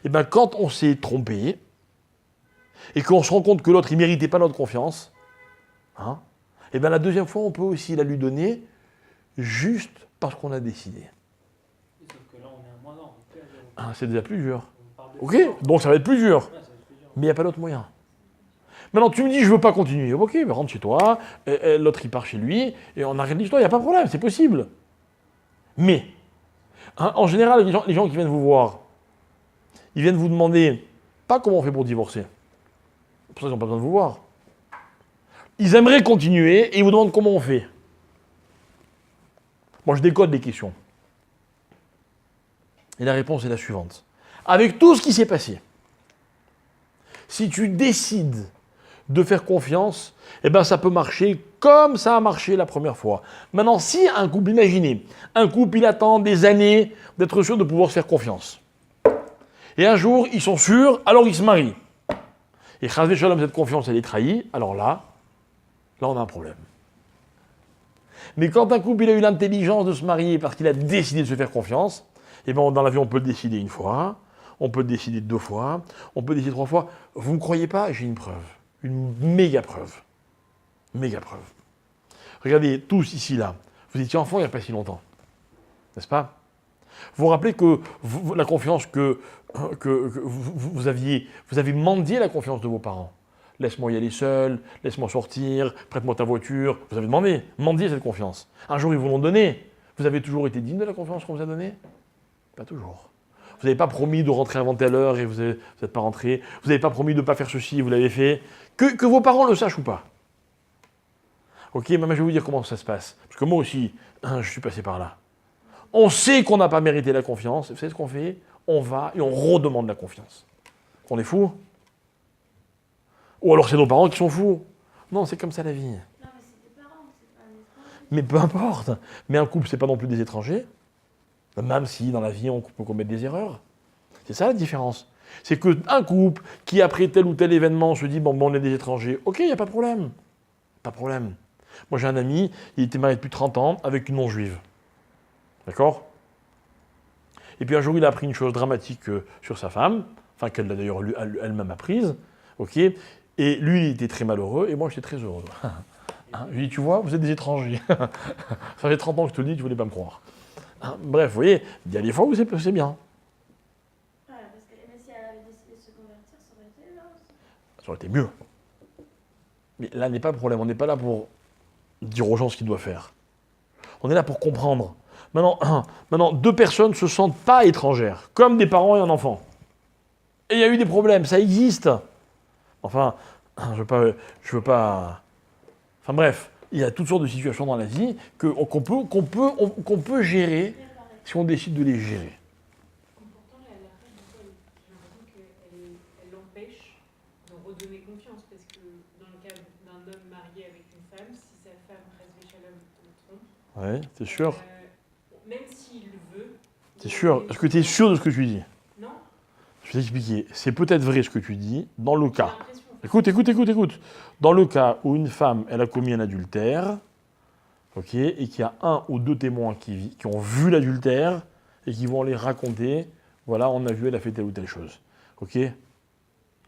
et bien quand on s'est trompé et qu'on se rend compte que l'autre, il ne méritait pas notre confiance, et bien la deuxième fois, on peut aussi la lui donner juste parce qu'on a décidé. Sauf que là, on est à moins 1, on peut plus à 0. C'est déjà plus dur. On parle de Ok, donc ça va être plus dur. Ouais, ça va être plus dur. Mais il n'y a pas d'autre moyen. Maintenant, tu me dis, je ne veux pas continuer. Ok, mais rentre chez toi, et l'autre, il part chez lui, et on arrête l'histoire, il n'y a pas de problème, c'est possible. Mais, en général, les gens qui viennent vous voir, ils viennent vous demander, pas comment on fait pour divorcer. Pour ça, ils n'ont pas besoin de vous voir. Ils aimeraient continuer, et ils vous demandent comment on fait. Moi, je décode les questions. Et la réponse est la suivante. Avec tout ce qui s'est passé, si tu décides de faire confiance, eh ben ça peut marcher comme ça a marché la première fois. Maintenant, si un couple, imaginez, un couple, il attend des années d'être sûr de pouvoir se faire confiance. Et un jour, ils sont sûrs, alors ils se marient. Et Chazvé Shalom, cette confiance, elle est trahie, alors là, on a un problème. Mais quand un couple, il a eu l'intelligence de se marier parce qu'il a décidé de se faire confiance, eh ben dans la vie, on peut le décider une fois, on peut le décider 2 fois, on peut le décider 3 fois. Vous ne me croyez pas? J'ai une preuve. Une méga preuve. Méga preuve. Regardez, tous ici, là, vous étiez enfants il n'y a pas si longtemps. N'est-ce pas? Vous vous rappelez que la confiance que vous avez mendié la confiance de vos parents. Laisse-moi y aller seul, laisse-moi sortir, prête-moi ta voiture. Vous avez demandé, mendié cette confiance. Un jour, ils vous l'ont donnée. Vous avez toujours été digne de la confiance qu'on vous a donnée? Pas toujours. Vous n'avez pas promis de rentrer avant telle heure et vous n'êtes pas rentré. Vous n'avez pas promis de ne pas faire ceci et vous l'avez fait. Que vos parents le sachent ou pas. Ok, mais je vais vous dire comment ça se passe. Parce que moi aussi, je suis passé par là. On sait qu'on n'a pas mérité la confiance. Vous savez ce qu'on fait? On va et on redemande la confiance. On est fou? Ou alors c'est nos parents qui sont fous? Non, c'est comme ça la vie. Non, mais c'est tes parents, c'est pas un étranger. Mais peu importe. Mais un couple, c'est pas non plus des étrangers. Même si dans la vie, on peut commettre des erreurs. C'est ça la différence. C'est qu'un couple qui, après tel ou tel événement, se dit bon, on est des étrangers, ok, il n'y a pas de problème. Pas de problème. Moi, j'ai un ami, il était marié depuis 30 ans avec une non-juive. D'accord? Et puis un jour, il a appris une chose dramatique sur sa femme, enfin, qu'elle a d'ailleurs elle-même apprise, ok? Et lui, il était très malheureux, et moi, j'étais très heureux. Je lui ai dit, tu vois, vous êtes des étrangers. Ça fait 30 ans que je te le dis, tu ne voulais pas me croire. Bref, vous voyez, il y a des fois où c'est bien. Voilà, parce que mais si elle avait décidé de se convertir, ça aurait été là aussi. Ça aurait été mieux. Mais là n'est pas le problème. On n'est pas là pour dire aux gens ce qu'ils doivent faire. On est là pour comprendre. Maintenant, deux personnes ne se sentent pas étrangères, comme des parents et un enfant. Et il y a eu des problèmes, ça existe. Enfin, je veux pas. Enfin bref, il y a toutes sortes de situations dans la vie qu'on peut gérer si on décide de les gérer. Pourtant, la reine, j'ai l'impression qu'elle l'empêche de redonner confiance. Parce que dans le cas d'un homme marié avec une femme, si sa femme, Chas Shalom, le trompe, Ouais, c'est sûr. même s'il le veut. C'est sûr. Est-ce que tu es sûr de ce que tu dis? Non. Je vais t'expliquer. C'est peut-être vrai ce que tu dis dans le J'ai cas. l'impression. Écoute. Dans le cas où une femme, elle a commis un adultère, ok, et qu'il y a un ou deux témoins qui ont vu l'adultère et qui vont les raconter, voilà, on a vu, elle a fait telle ou telle chose. Ok.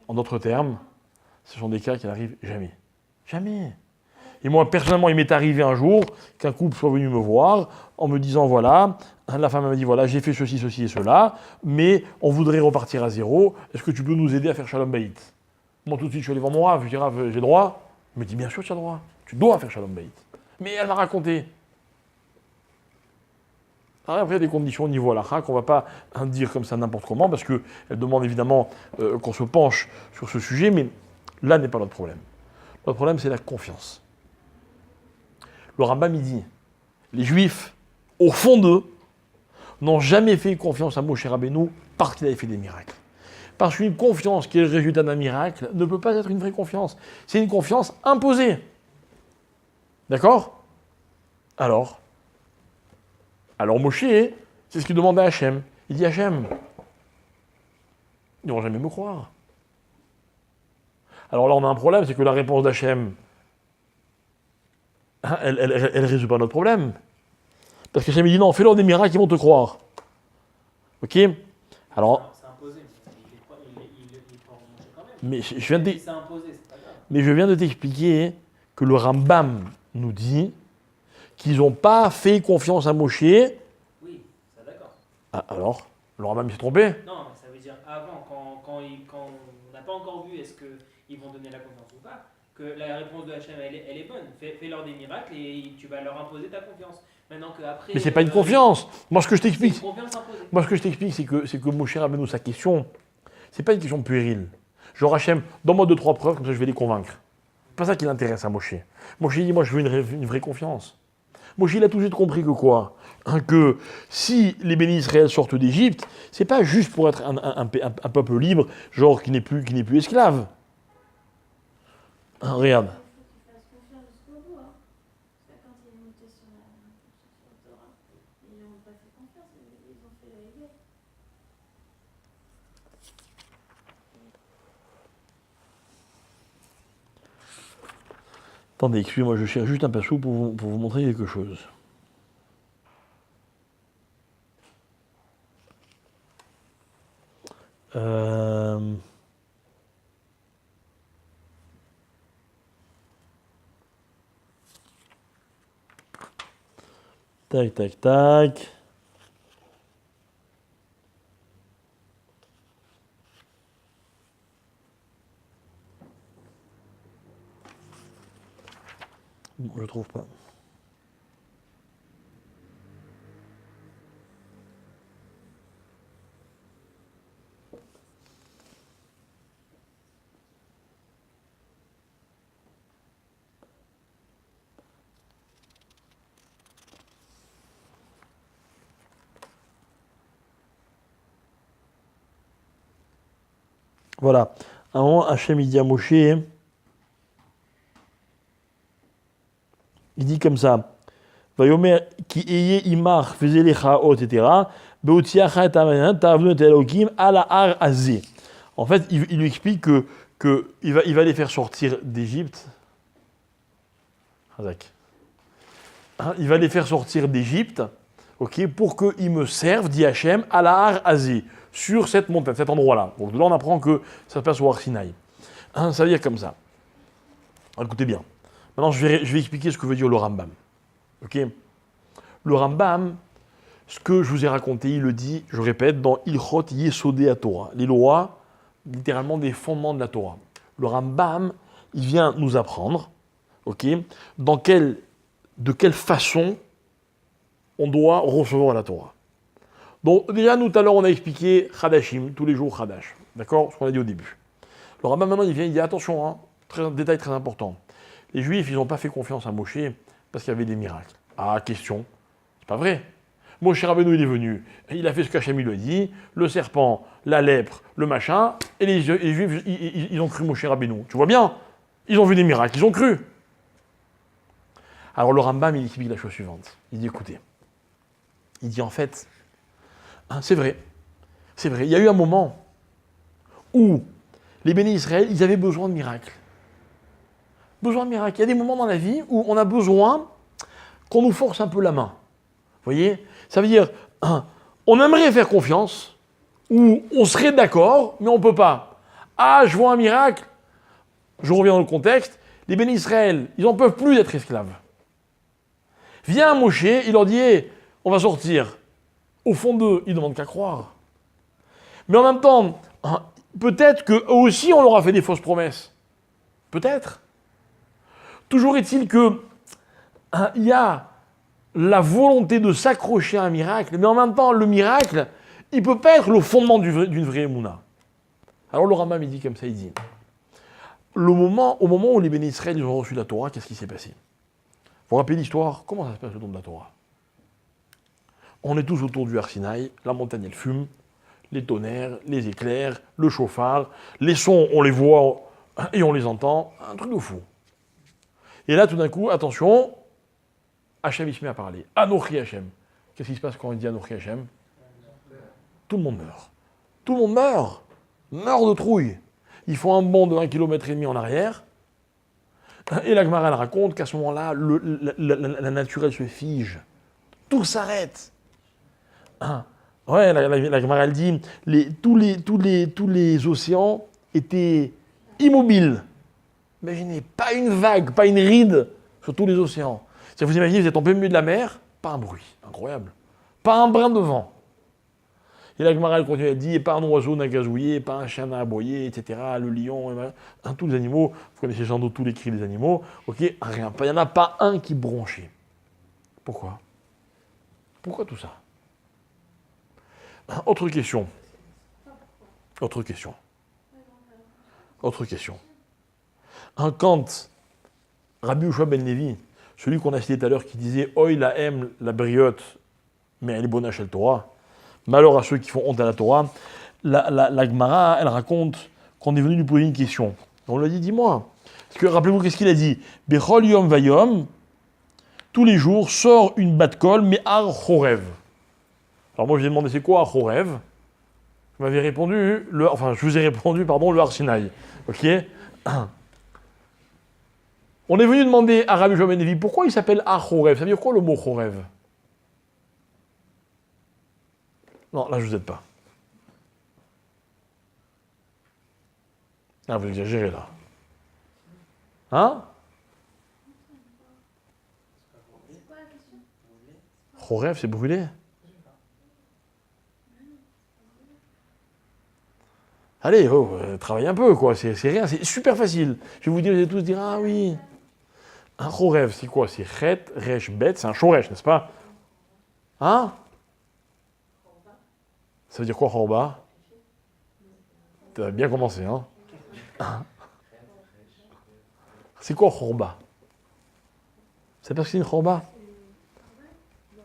En d'autres termes, ce sont des cas qui n'arrivent jamais. Jamais. Et moi, personnellement, il m'est arrivé un jour qu'un couple soit venu me voir en me disant, voilà, la femme m'a dit, voilà, j'ai fait ceci, ceci et cela, mais on voudrait repartir à zéro, est-ce que tu peux nous aider à faire Shalom Bayit? Moi, tout de suite, je suis allé voir mon Rav, je dis, Rav, j'ai droit? Il me dit, bien sûr, tu as droit, tu dois faire Shalom Bayit. Mais elle m'a raconté. Alors après, il y a des conditions au niveau halakha qu'on ne va pas dire comme ça n'importe comment, parce qu'elle demande évidemment qu'on se penche sur ce sujet, mais là n'est pas notre problème. Notre problème, c'est la confiance. Le Rambam, il dit, les Juifs, au fond d'eux, n'ont jamais fait confiance à Moshe Rabbeinu parce qu'il avait fait des miracles. Parce qu'une confiance qui est le résultat d'un miracle ne peut pas être une vraie confiance. C'est une confiance imposée. D'accord? Alors Moshe, c'est ce qu'il demande à Hachem. Il dit, Hachem, ils ne vont jamais me croire. Alors là, on a un problème, c'est que la réponse d'Hachem, elle ne résout pas notre problème. Parce que Hachem dit, non, fais-leur des miracles, ils vont te croire. Ok? Alors, C'est imposé, il prend Moshe quand même. mais je viens de... Si c'est imposé, c'est pas grave. Mais je viens de t'expliquer que le Rambam nous dit qu'ils n'ont pas fait confiance à Moshe. Oui, ça d'accord. Ah, alors, le Rambam s'est trompé. Non, mais ça veut dire avant, quand on n'a pas encore vu est-ce qu'ils vont donner la confiance ou pas, que la réponse de Hachem, elle est bonne. Fais-leur des miracles et tu vas leur imposer ta confiance. Maintenant qu'après... Mais c'est pas une confiance. Moi, ce que je C'est une t'explique, confiance imposée. c'est que Moshe Rabbeinu, sa question, c'est pas une question puérile. Genre, Hachem, donne-moi 2-3 preuves, comme ça je vais les convaincre. C'est pas ça qui l'intéresse à Moshe. Moshe dit, moi, je veux une vraie confiance. Moshe, il a tout de suite compris que quoi? Que si les bénis Israël sortent d'Égypte, c'est pas juste pour être un peuple libre, genre qui n'est plus esclave. Regarde. Il faut qu'ils fassent confiance jusqu'au bout. Hein. Parce que quand il est monté sur la Torah, ils n'ont pas fait confiance, ils ont fait la idée. Attendez, excusez-moi, je cherche juste un passou pour vous montrer quelque chose. Tac, tac, tac. Bon, je trouve pas. Voilà. À un moment, Hachem, il dit à Moshe, il dit comme ça, Vayomer ki eye imar faisait les chaot, etc. Beotiacha ta'avnu elokim ala ar azé. En fait, il lui explique que il va les faire sortir d'Égypte. Hein, il va les faire sortir d'Égypte, ok, pour qu'ils me servent, dit Hachem, à la Har Azé, sur cette montagne, cet endroit-là. Donc de là, on apprend que ça se passe au Har Sinaï. Hein, ça veut dire comme ça. Écoutez bien. Maintenant, je vais expliquer ce que veut dire le Rambam. Ok. Le Rambam, ce que je vous ai raconté, il le dit, je répète, dans Ilchot Yesodé à Torah, les lois, littéralement des fondements de la Torah. Le Rambam, il vient nous apprendre, ok, de quelle façon on doit recevoir la Torah. Donc déjà, nous, tout à l'heure, on a expliqué Chadashim, tous les jours Chadash, d'accord, ce qu'on a dit au début. Le Rambam, maintenant, il vient, il dit, attention, hein, détail très important. Les Juifs, ils n'ont pas fait confiance à Moshe parce qu'il y avait des miracles. Ah, question, c'est pas vrai. Moshe Rabbeinu, il est venu, il a fait ce qu'Hachem lui a dit, le serpent, la lèpre, le machin, et les Juifs, ils ont cru Moshe Rabbeinu. Tu vois bien, ils ont vu des miracles, ils ont cru. Alors le Rambam, il explique la chose suivante. Il dit, écoutez, il dit en fait, hein, c'est vrai, il y a eu un moment où les bénis Israël, ils avaient besoin de miracles. Besoin de miracles. Il y a des moments dans la vie où on a besoin qu'on nous force un peu la main. Vous voyez? Ça veut dire, on aimerait faire confiance, ou on serait d'accord, mais on ne peut pas. Ah, je vois un miracle. Je reviens dans le contexte. Les bénis Israël, ils n'en peuvent plus d'être esclaves. Vient un Moshe, il leur dit, hey, on va sortir. Au fond d'eux, ils ne demandent qu'à croire. Mais en même temps, peut-être qu'eux aussi, on leur a fait des fausses promesses. Peut-être. Toujours est-il que il y a la volonté de s'accrocher à un miracle, mais en même temps, le miracle, il ne peut pas être le fondement d'une vraie émouna. Alors le Rambam, il dit comme ça, il dit, au moment où les bénis Israël ils ont reçu la Torah, qu'est-ce qui s'est passé? Vous vous rappelez l'histoire? Comment ça se passe le don de la Torah? On est tous autour du Har Sinaï, la montagne elle fume, les tonnerres, les éclairs, le chauffard, les sons on les voit et on les entend, un truc de fou. Et là tout d'un coup, attention, Hachem il se met à parler. Anochi Hachem. Qu'est-ce qui se passe quand il dit Anochi Hachem? Tout le monde meurt. Tout le monde meurt. Meurt de trouille. Ils font un bond de 1,5 km en arrière. Et la Gemara elle raconte qu'à ce moment-là, la nature elle se fige. Tout s'arrête. Ouais, la Gemara elle dit tous les océans étaient immobiles. Imaginez, pas une vague, pas une ride sur tous les océans. Si vous imaginez, vous êtes en plein milieu de la mer, pas un bruit, incroyable. Pas un brin de vent. Et la Gemara elle continue, elle dit, pas un oiseau n'a gazouillé, pas un chien n'a aboyé, etc. Le lion, tous les animaux, vous connaissez sans doute tous les cris des animaux, ok, rien. Il n'y en a pas un qui bronchait. Pourquoi? Pourquoi tout ça? Autre question. Quand Rabbi Yoshua ben Levi, celui qu'on a cité tout à l'heure, qui disait « Oy la hem la briotte, mais elle est bonne à la Torah », malheur à ceux qui font honte à la Torah, la Gemara, elle raconte qu'on est venu lui poser une question. On lui a dit « Dis-moi, parce que rappelez-vous qu'est-ce qu'il a dit ? Bechol yom vayom, tous les jours, sort une bat-kol, mais ar chorev. » Alors moi je lui ai demandé c'est quoi ar chorev? Vous m'avez répondu, je vous ai répondu, le Har Sinaï. Ok? On est venu demander à Rabbi Yoshua ben Levi pourquoi il s'appelle ar chorev. Ça veut dire quoi le mot chorev? Non, là je vous aide pas. Ah, vous exagérez là. Hein? C'est quoi la question? Chorev, c'est brûlé. Allez, travaillez un peu, quoi. C'est rien, c'est super facile. Je vais vous dire, vous allez tous dire, ah oui. Un chorev, c'est quoi? C'est chet, resh, bet, c'est un choresh, n'est-ce pas? Hein? Ça veut dire quoi, chorba? Tu as bien commencé, hein? C'est quoi, chorba? C'est parce que c'est une chorba?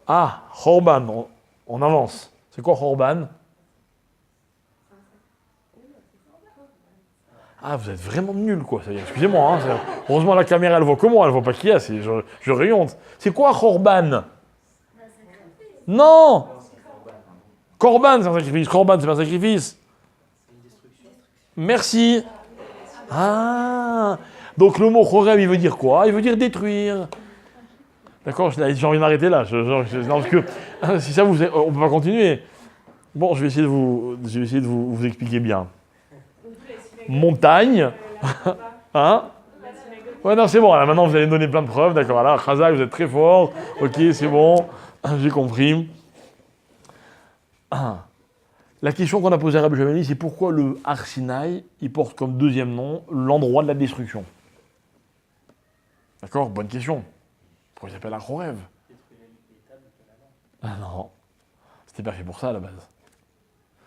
Ah, chorban, on avance. C'est quoi, chorban? Ah, vous êtes vraiment nuls, quoi. Excusez-moi, hein, heureusement la caméra, elle voit que moi, elle voit pas qui y a, je honte. C'est quoi, chorban? Non! Corban, c'est un sacrifice. Corban, c'est pas un sacrifice. Merci. Ah! Donc le mot chorev, il veut dire quoi? Il veut dire détruire. D'accord? J'ai envie d'arrêter là. Non, parce que si ça, on ne peut pas continuer. Bon, je vais essayer de vous expliquer bien. Montagne. Hein? Ouais, non, c'est bon. Là, maintenant, vous allez me donner plein de preuves. D'accord, là, Chazak, vous êtes très fort. Ok, c'est bon. J'ai compris. La question qu'on a posée à Rabbi Jamali, c'est pourquoi le Har Sinaï, il porte comme deuxième nom l'endroit de la destruction. D'accord? Bonne question. Pourquoi il s'appelle Har Horev? Ah non, c'était pas fait pour ça à la base.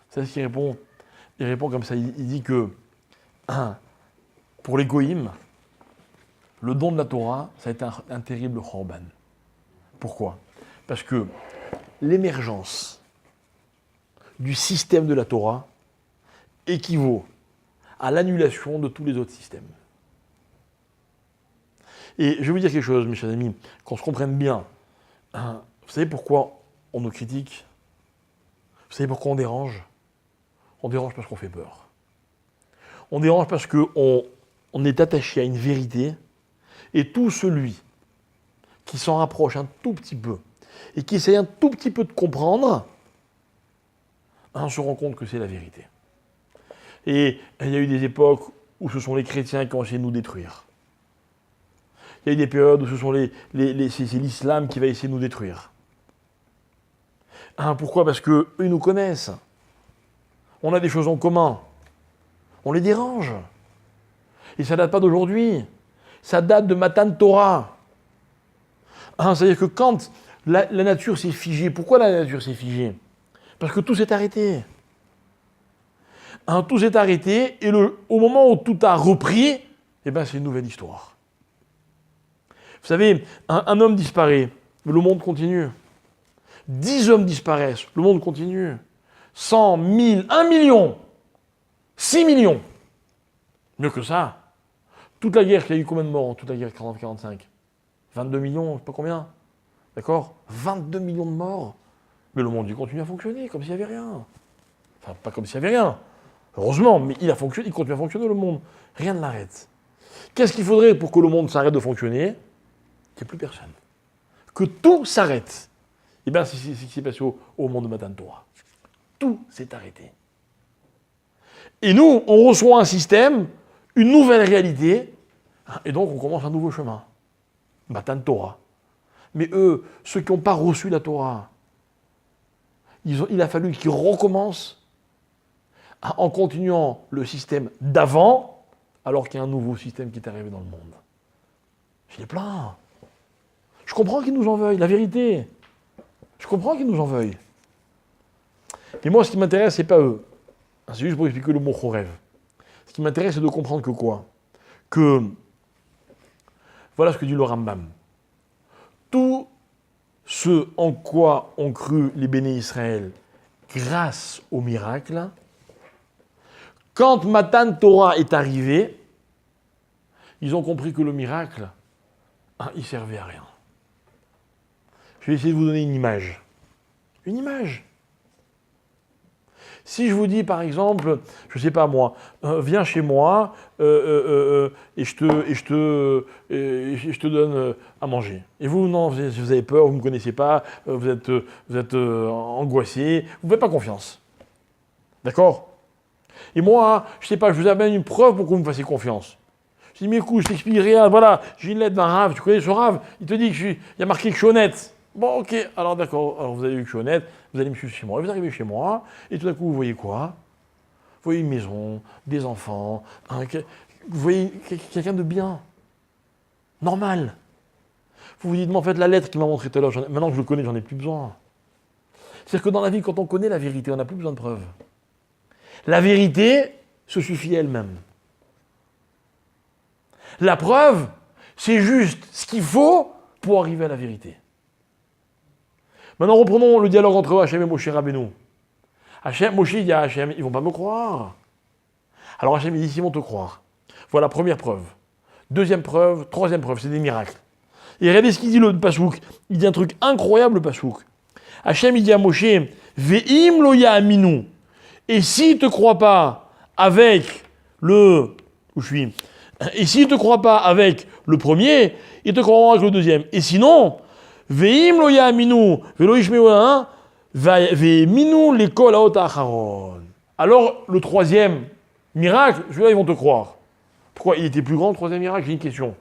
C'est ce qu'il répond. Il répond comme ça, il dit que pour les goïms, le don de la Torah, ça a été un terrible khorban. Pourquoi? Parce que l'émergence du système de la Torah équivaut à l'annulation de tous les autres systèmes. Et je vais vous dire quelque chose, mes chers amis, qu'on se comprenne bien. Vous savez pourquoi on nous critique? Vous savez pourquoi on dérange? On dérange parce qu'on fait peur. On dérange parce qu'on est attaché à une vérité, et tout celui qui s'en rapproche un tout petit peu, et qui essaye un tout petit peu de comprendre, se rend compte que c'est la vérité. Et il y a eu des époques où ce sont les chrétiens qui ont essayé de nous détruire. Il y a eu des périodes où ce sont c'est l'islam qui va essayer de nous détruire. Pourquoi? Parce qu'eux, ils nous connaissent. On a des choses en commun. On les dérange. Et ça ne date pas d'aujourd'hui. Ça date de Matan Torah. C'est-à-dire que quand la nature s'est figée, pourquoi la nature s'est figée? Parce que tout s'est arrêté. Tout s'est arrêté, et au moment où tout a repris, c'est une nouvelle histoire. Vous savez, un homme disparaît, mais le monde continue. 10 hommes disparaissent, le monde continue. 100, 1000, 1 million, 6 millions. Mieux que ça. Toute la guerre, il y a eu combien de morts? Toute la guerre 40-45. 22 millions, je ne sais pas combien. D'accord? 22 millions de morts. Mais le monde, il continue à fonctionner, comme s'il n'y avait rien. Enfin, pas comme s'il n'y avait rien. Heureusement, mais il continue à fonctionner, le monde. Rien ne l'arrête. Qu'est-ce qu'il faudrait pour que le monde s'arrête de fonctionner? Qu'il n'y ait plus personne. Que tout s'arrête. C'est ce qui s'est passé au monde de Matan Torah. Tout s'est arrêté. Et nous, on reçoit un système, une nouvelle réalité, et donc on commence un nouveau chemin. Matan Torah. Mais eux, ceux qui n'ont pas reçu la Torah, il a fallu qu'ils recommencent en continuant le système d'avant, alors qu'il y a un nouveau système qui est arrivé dans le monde. J'y ai plein. Je comprends qu'ils nous en veuillent, la vérité. Je comprends qu'ils nous en veuillent. Mais moi, ce qui m'intéresse, c'est pas eux. C'est juste pour expliquer le mot chorev. Ce qui m'intéresse, c'est de comprendre que quoi? Que, voilà ce que dit le Rambam. Tout ce en quoi ont cru les béné Israël grâce au miracle, quand Matan Torah est arrivé, ils ont compris que le miracle, il servait à rien. Je vais essayer de vous donner une image. Une image. Si je vous dis, par exemple, je ne sais pas moi, viens chez moi et je te donne à manger. Et vous, non, vous avez peur, vous ne me connaissez pas, vous êtes angoissé, vous ne faites pas confiance. D'accord? Et moi, je ne sais pas, je vous amène une preuve pour que vous me fassiez confiance. Je dis, mais écoute, je t'explique rien, voilà, j'ai une lettre d'un rave, tu connais ce rave? Il te dit qu'il y a marqué que je suis honnête. Bon, ok, alors d'accord, alors vous avez vu que je suis honnête, vous allez me suivre chez moi, vous arrivez chez moi, et tout d'un coup, vous voyez quoi? Vous voyez une maison, des enfants, vous voyez quelqu'un de bien, normal. Vous vous dites, mais en fait, la lettre qu'il m'a montrée tout à l'heure, maintenant que je le connais, j'en ai plus besoin. C'est-à-dire que dans la vie, quand on connaît la vérité, on n'a plus besoin de preuves. La vérité se suffit elle-même. La preuve, c'est juste ce qu'il faut pour arriver à la vérité. Maintenant, reprenons le dialogue entre Hachem et Moshe Rabbeinu. Moshe dit à Hachem, ils ne vont pas me croire. Alors Hachem dit, ils vont te croire. Voilà, première preuve. Deuxième preuve, troisième preuve, c'est des miracles. Et regardez ce qu'il dit le Passouk. Il dit un truc incroyable, le Passouk. Hachem, il dit à Moshe, Ve'im lo ya'aminu. Et s'ils ne te croient pas avec le... Où je suis? Et s'ils ne te croient pas avec le premier, ils te croiront avec le deuxième. Et sinon... Ve'im lo ya'aminu, ve'lo yishmeu ve'minu l'école haot acharon. Alors, le troisième miracle, celui-là, ils vont te croire. Pourquoi? Il était plus grand, le troisième miracle? J'ai une question.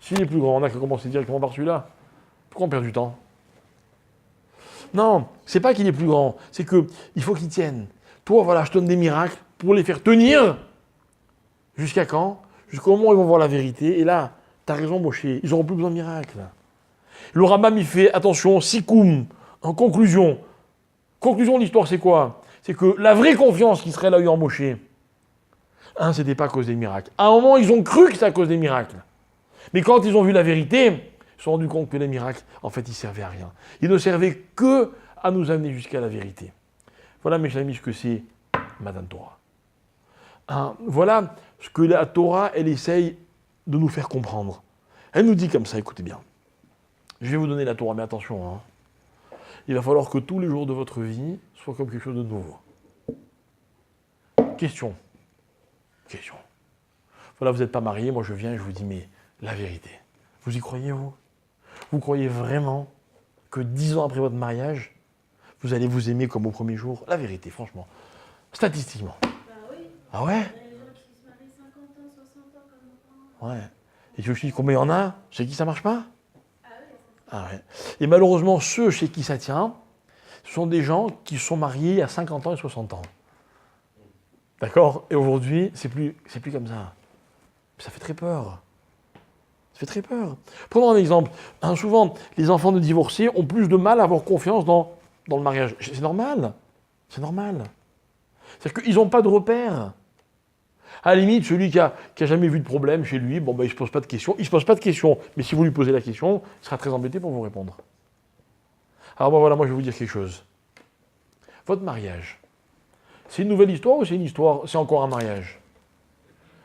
S'il est plus grand, on n'a qu'à commencer directement par celui-là. Pourquoi on perd du temps? Non, c'est pas qu'il est plus grand, c'est qu'il faut qu'il tienne. Toi, voilà, je te donne des miracles pour les faire tenir. Jusqu'à quand? Jusqu'au moment où ils vont voir la vérité. Et là, tu as raison, Moshe, ils n'auront plus besoin de miracles. Le Rambam, il fait, attention, sikoum, en conclusion. Conclusion de l'histoire, c'est quoi? C'est que la vraie confiance qu'Israël a eue en Moshe, c'était pas à cause des miracles. À un moment, ils ont cru que c'était à cause des miracles. Mais quand ils ont vu la vérité, ils se sont rendus compte que les miracles, en fait, ils servaient à rien. Ils ne servaient que à nous amener jusqu'à la vérité. Voilà, mes chers amis, ce que c'est Matan Torah. Voilà ce que la Torah, elle essaye de nous faire comprendre. Elle nous dit comme ça, écoutez bien. Je vais vous donner la Torah, mais attention, il va falloir que tous les jours de votre vie soient comme quelque chose de nouveau. Question. Voilà, vous n'êtes pas marié, moi je viens et je vous dis, mais la vérité, vous y croyez, vous? Vous croyez vraiment que 10 ans après votre mariage, vous allez vous aimer comme au premier jour? La vérité, franchement. Statistiquement. Bah oui. Ah ouais? Il y a des gens qui se marient 50 ans, 60 ans comme nos parents. Ouais. Et je dis combien il y en a? Chez qui ça marche pas? Ah oui, Ah ouais. Et malheureusement, ceux chez qui ça tient, ce sont des gens qui sont mariés à 50 ans et 60 ans. D'accord? Et aujourd'hui, c'est plus comme ça. Ça fait très peur. Ça fait très peur. Prenons un exemple. Souvent, les enfants de divorcés ont plus de mal à avoir confiance dans le mariage. C'est normal. C'est normal. C'est-à-dire qu'ils n'ont pas de repères. À la limite, celui qui a jamais vu de problème chez lui, il ne se pose pas de questions. Il ne se pose pas de questions. Mais si vous lui posez la question, il sera très embêté pour vous répondre. Alors voilà, moi je vais vous dire quelque chose. Votre mariage, c'est une nouvelle histoire ou c'est encore un mariage?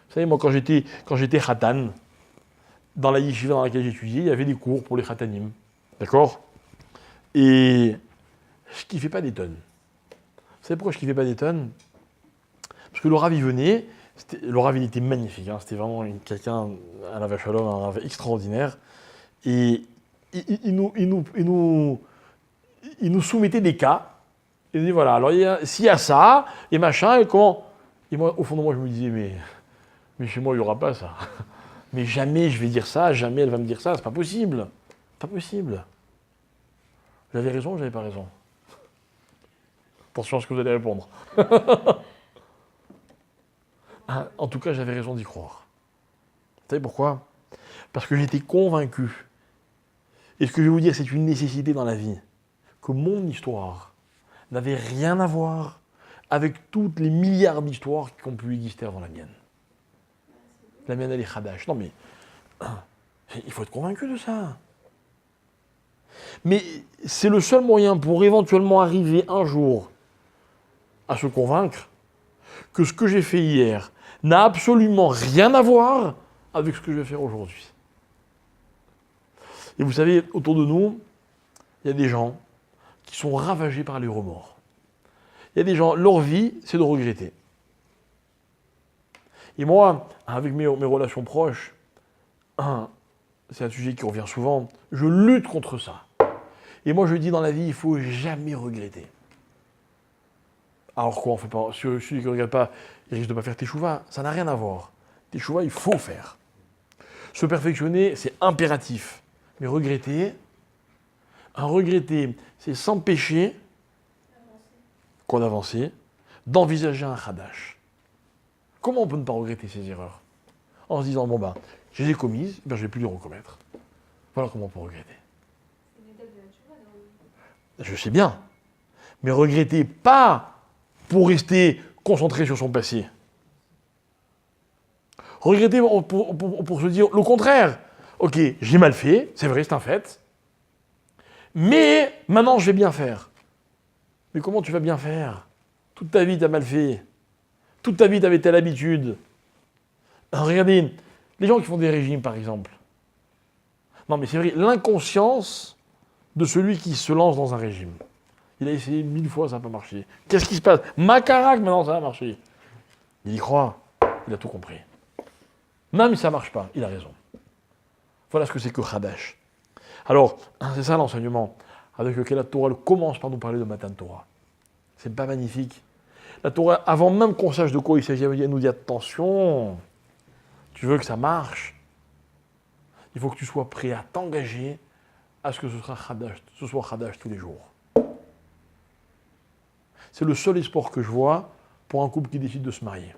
Vous savez, moi quand j'étais khatan, dans la yeshiva dans laquelle j'étudiais, il y avait des cours pour les khatanim. D'accord? Et je kiffais pas des tonnes. Vous savez pourquoi je kiffais pas des tonnes? Parce que le rav, il venait, le rav, il était magnifique, c'était vraiment quelqu'un, à la Shalom, un rav extraordinaire. Et il nous soumettait des cas. Il nous dit voilà, alors s'il y a ça, et machin, et comment? Et moi, au fond de moi, je me disais, mais chez moi, il n'y aura pas ça. Mais jamais je vais dire ça, jamais elle va me dire ça, c'est pas possible. Pas possible. J'avais raison ou j'avais pas raison? Attention à ce que vous allez répondre. En tout cas, j'avais raison d'y croire. Vous savez pourquoi? Parce que j'étais convaincu. Et ce que je vais vous dire, c'est une nécessité dans la vie. Que mon histoire n'avait rien à voir avec toutes les milliards d'histoires qui ont pu exister avant la mienne. La mienne, elle est khadash. Non mais, il faut être convaincu de ça. Mais c'est le seul moyen pour éventuellement arriver un jour à se convaincre que ce que j'ai fait hier n'a absolument rien à voir avec ce que je vais faire aujourd'hui. Et vous savez, autour de nous, il y a des gens qui sont ravagés par les remords. Il y a des gens, leur vie, c'est de regretter. Et moi, avec mes relations proches, c'est un sujet qui revient souvent, je lutte contre ça. Et moi, je dis dans la vie, il ne faut jamais regretter. Alors quoi, on fait pas, celui qui ne regrette pas, il risque de ne pas faire teshuva. Ça n'a rien à voir. Teshuva, il faut faire. Se perfectionner, c'est impératif. Mais regretter, c'est s'empêcher d'avancer, d'envisager un khadash. Comment on peut ne pas regretter ces erreurs? En se disant, je les ai commises, je ne vais plus les recommettre. Voilà comment on peut regretter. C'est une étape de la tchouva, non? Je sais bien. Mais regretter pas pour rester concentré sur son passé. Regretter pour se dire le contraire. Ok, j'ai mal fait, c'est vrai, c'est un fait. Mais maintenant, je vais bien faire. Mais comment tu vas bien faire? Toute ta vie, tu as mal fait. Toute ta vie, tu avais telle habitude. Regardez, les gens qui font des régimes, par exemple. Non, mais c'est vrai, l'inconscience de celui qui se lance dans un régime. Il a essayé 1000 fois, ça n'a pas marché. Qu'est-ce qui se passe? Macarac, maintenant, ça a marché. Il y croit. Il a tout compris. Même si ça ne marche pas, il a raison. Voilà ce que c'est que Khadash. Alors, c'est ça l'enseignement avec lequel la Torah commence par nous parler de Matan Torah. C'est pas magnifique? La Torah, avant même qu'on sache de quoi il s'agit, elle nous dit attention, tu veux que ça marche, il faut que tu sois prêt à t'engager à ce que ce soit Khadash tous les jours. C'est le seul espoir que je vois pour un couple qui décide de se marier.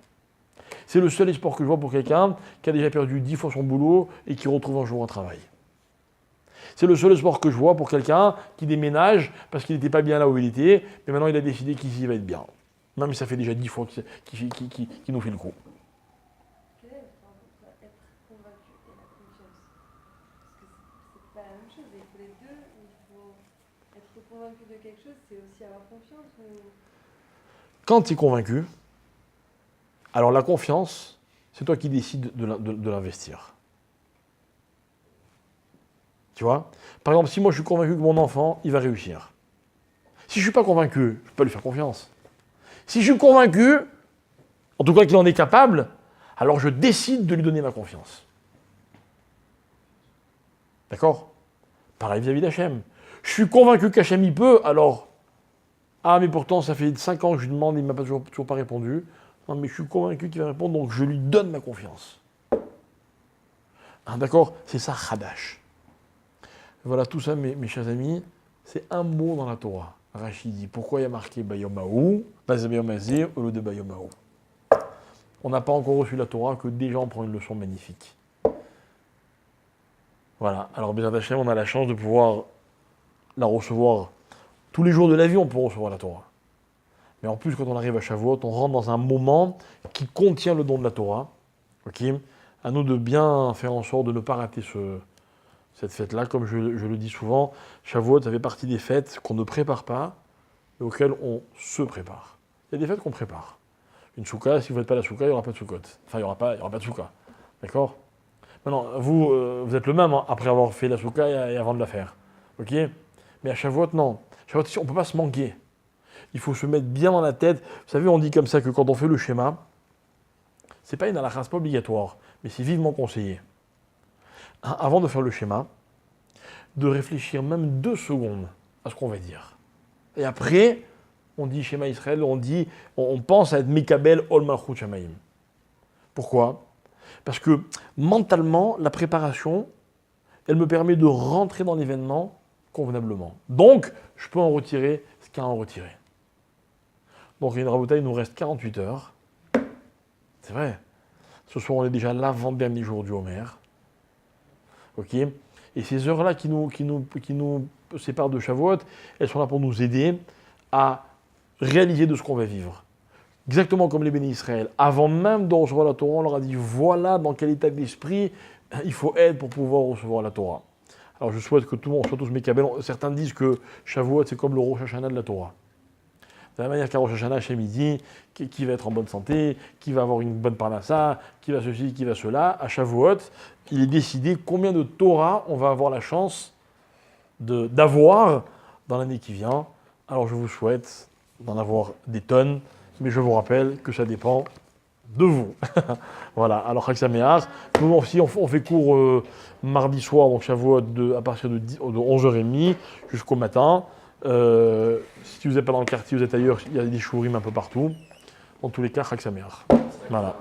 C'est le seul espoir que je vois pour quelqu'un qui a déjà perdu 10 fois son boulot et qui retrouve un jour un travail. C'est le seul espoir que je vois pour quelqu'un qui déménage parce qu'il n'était pas bien là où il était, mais maintenant il a décidé qu'ici il va être bien. Même si ça fait déjà 10 fois qu'il nous fait le coup. Quel est le rapport entre être convaincu et la confiance? Parce que c'est pas la même chose. Il faut les deux. Il faut être convaincu de quelque chose, c'est aussi avoir confiance. Quand tu es convaincu, alors la confiance, c'est toi qui décides de l'investir. Tu vois? Par exemple, si moi je suis convaincu que mon enfant, il va réussir. Si je ne suis pas convaincu, je peux pas lui faire confiance. Si je suis convaincu, en tout cas qu'il en est capable, alors je décide de lui donner ma confiance. D'accord? Pareil vis-à-vis d'Hachem. Je suis convaincu qu'Hachem il peut, alors... Ah, mais pourtant, ça fait 5 ans que je lui demande, il ne m'a toujours pas répondu. Non, mais je suis convaincu qu'il va répondre, donc je lui donne ma confiance. Hein, d'accord? C'est ça, Khadash. Voilà, tout ça, mes chers amis, c'est un mot dans la Torah. Rachid dit, pourquoi il y a marqué Bayomaou, Bazabiyomazir, au lieu de Bayomaou? On n'a pas encore reçu la Torah, que déjà on prend une leçon magnifique. Voilà, alors Bézat Hachem, on a la chance de pouvoir la recevoir tous les jours de la vie, on peut recevoir la Torah. Mais en plus, quand on arrive à Shavuot, on rentre dans un moment qui contient le don de la Torah. Ok? À nous de bien faire en sorte de ne pas rater cette fête-là. Comme je le dis souvent, Shavuot, ça fait partie des fêtes qu'on ne prépare pas, mais auxquelles on se prépare. Il y a des fêtes qu'on prépare. Une soukha, si vous ne faites pas la soukha, il n'y aura pas de soukot. Enfin, il n'y aura pas de soukha. D'accord? Maintenant, vous êtes le même hein, après avoir fait la soukha et avant de la faire. Ok? Mais à Shavuot, non. Shavuot, on ne peut pas se manquer. Il faut se mettre bien dans la tête. Vous savez, on dit comme ça que quand on fait le schéma, c'est pas une halakha, c'est pas obligatoire, mais c'est vivement conseillé. Avant de faire le schéma, de réfléchir même 2 secondes à ce qu'on va dire. Et après, on dit schéma Israël, on pense à être Mekabel Ol Malchut Shamaim. Pourquoi? Parce que mentalement, la préparation, elle me permet de rentrer dans l'événement convenablement. Donc, je peux en retirer ce qu'il y a à en retirer. Donc, il nous reste 48 heures. C'est vrai. Ce soir, on est déjà l'avant-dernier jour du Homer. Ok? Et ces heures-là qui nous séparent de Shavuot, elles sont là pour nous aider à réaliser de ce qu'on va vivre. Exactement comme les bénis Israël. Avant même de recevoir la Torah, on leur a dit voilà dans quel état d'esprit il faut être pour pouvoir recevoir la Torah. Alors je souhaite que tout le monde soit tous Mekabel. Certains disent que Shavuot c'est comme le Rosh Hashanah de la Torah. De la manière qu'à Rosh Hashanah, Hachem dit qui va être en bonne santé, qui va avoir une bonne parnassa, qui va ceci, qui va cela. À Shavuot, il est décidé combien de Torah on va avoir la chance d'avoir dans l'année qui vient. Alors je vous souhaite d'en avoir des tonnes, mais je vous rappelle que ça dépend de vous. Voilà, alors Chag Sameach, nous aussi on fait cours mardi soir, donc Shavuot à partir de 11h30 jusqu'au matin. Si vous n'êtes pas dans le quartier, vous êtes ailleurs, il y a des shurim un peu partout. Dans tous les cas, Chag Sameach. Voilà.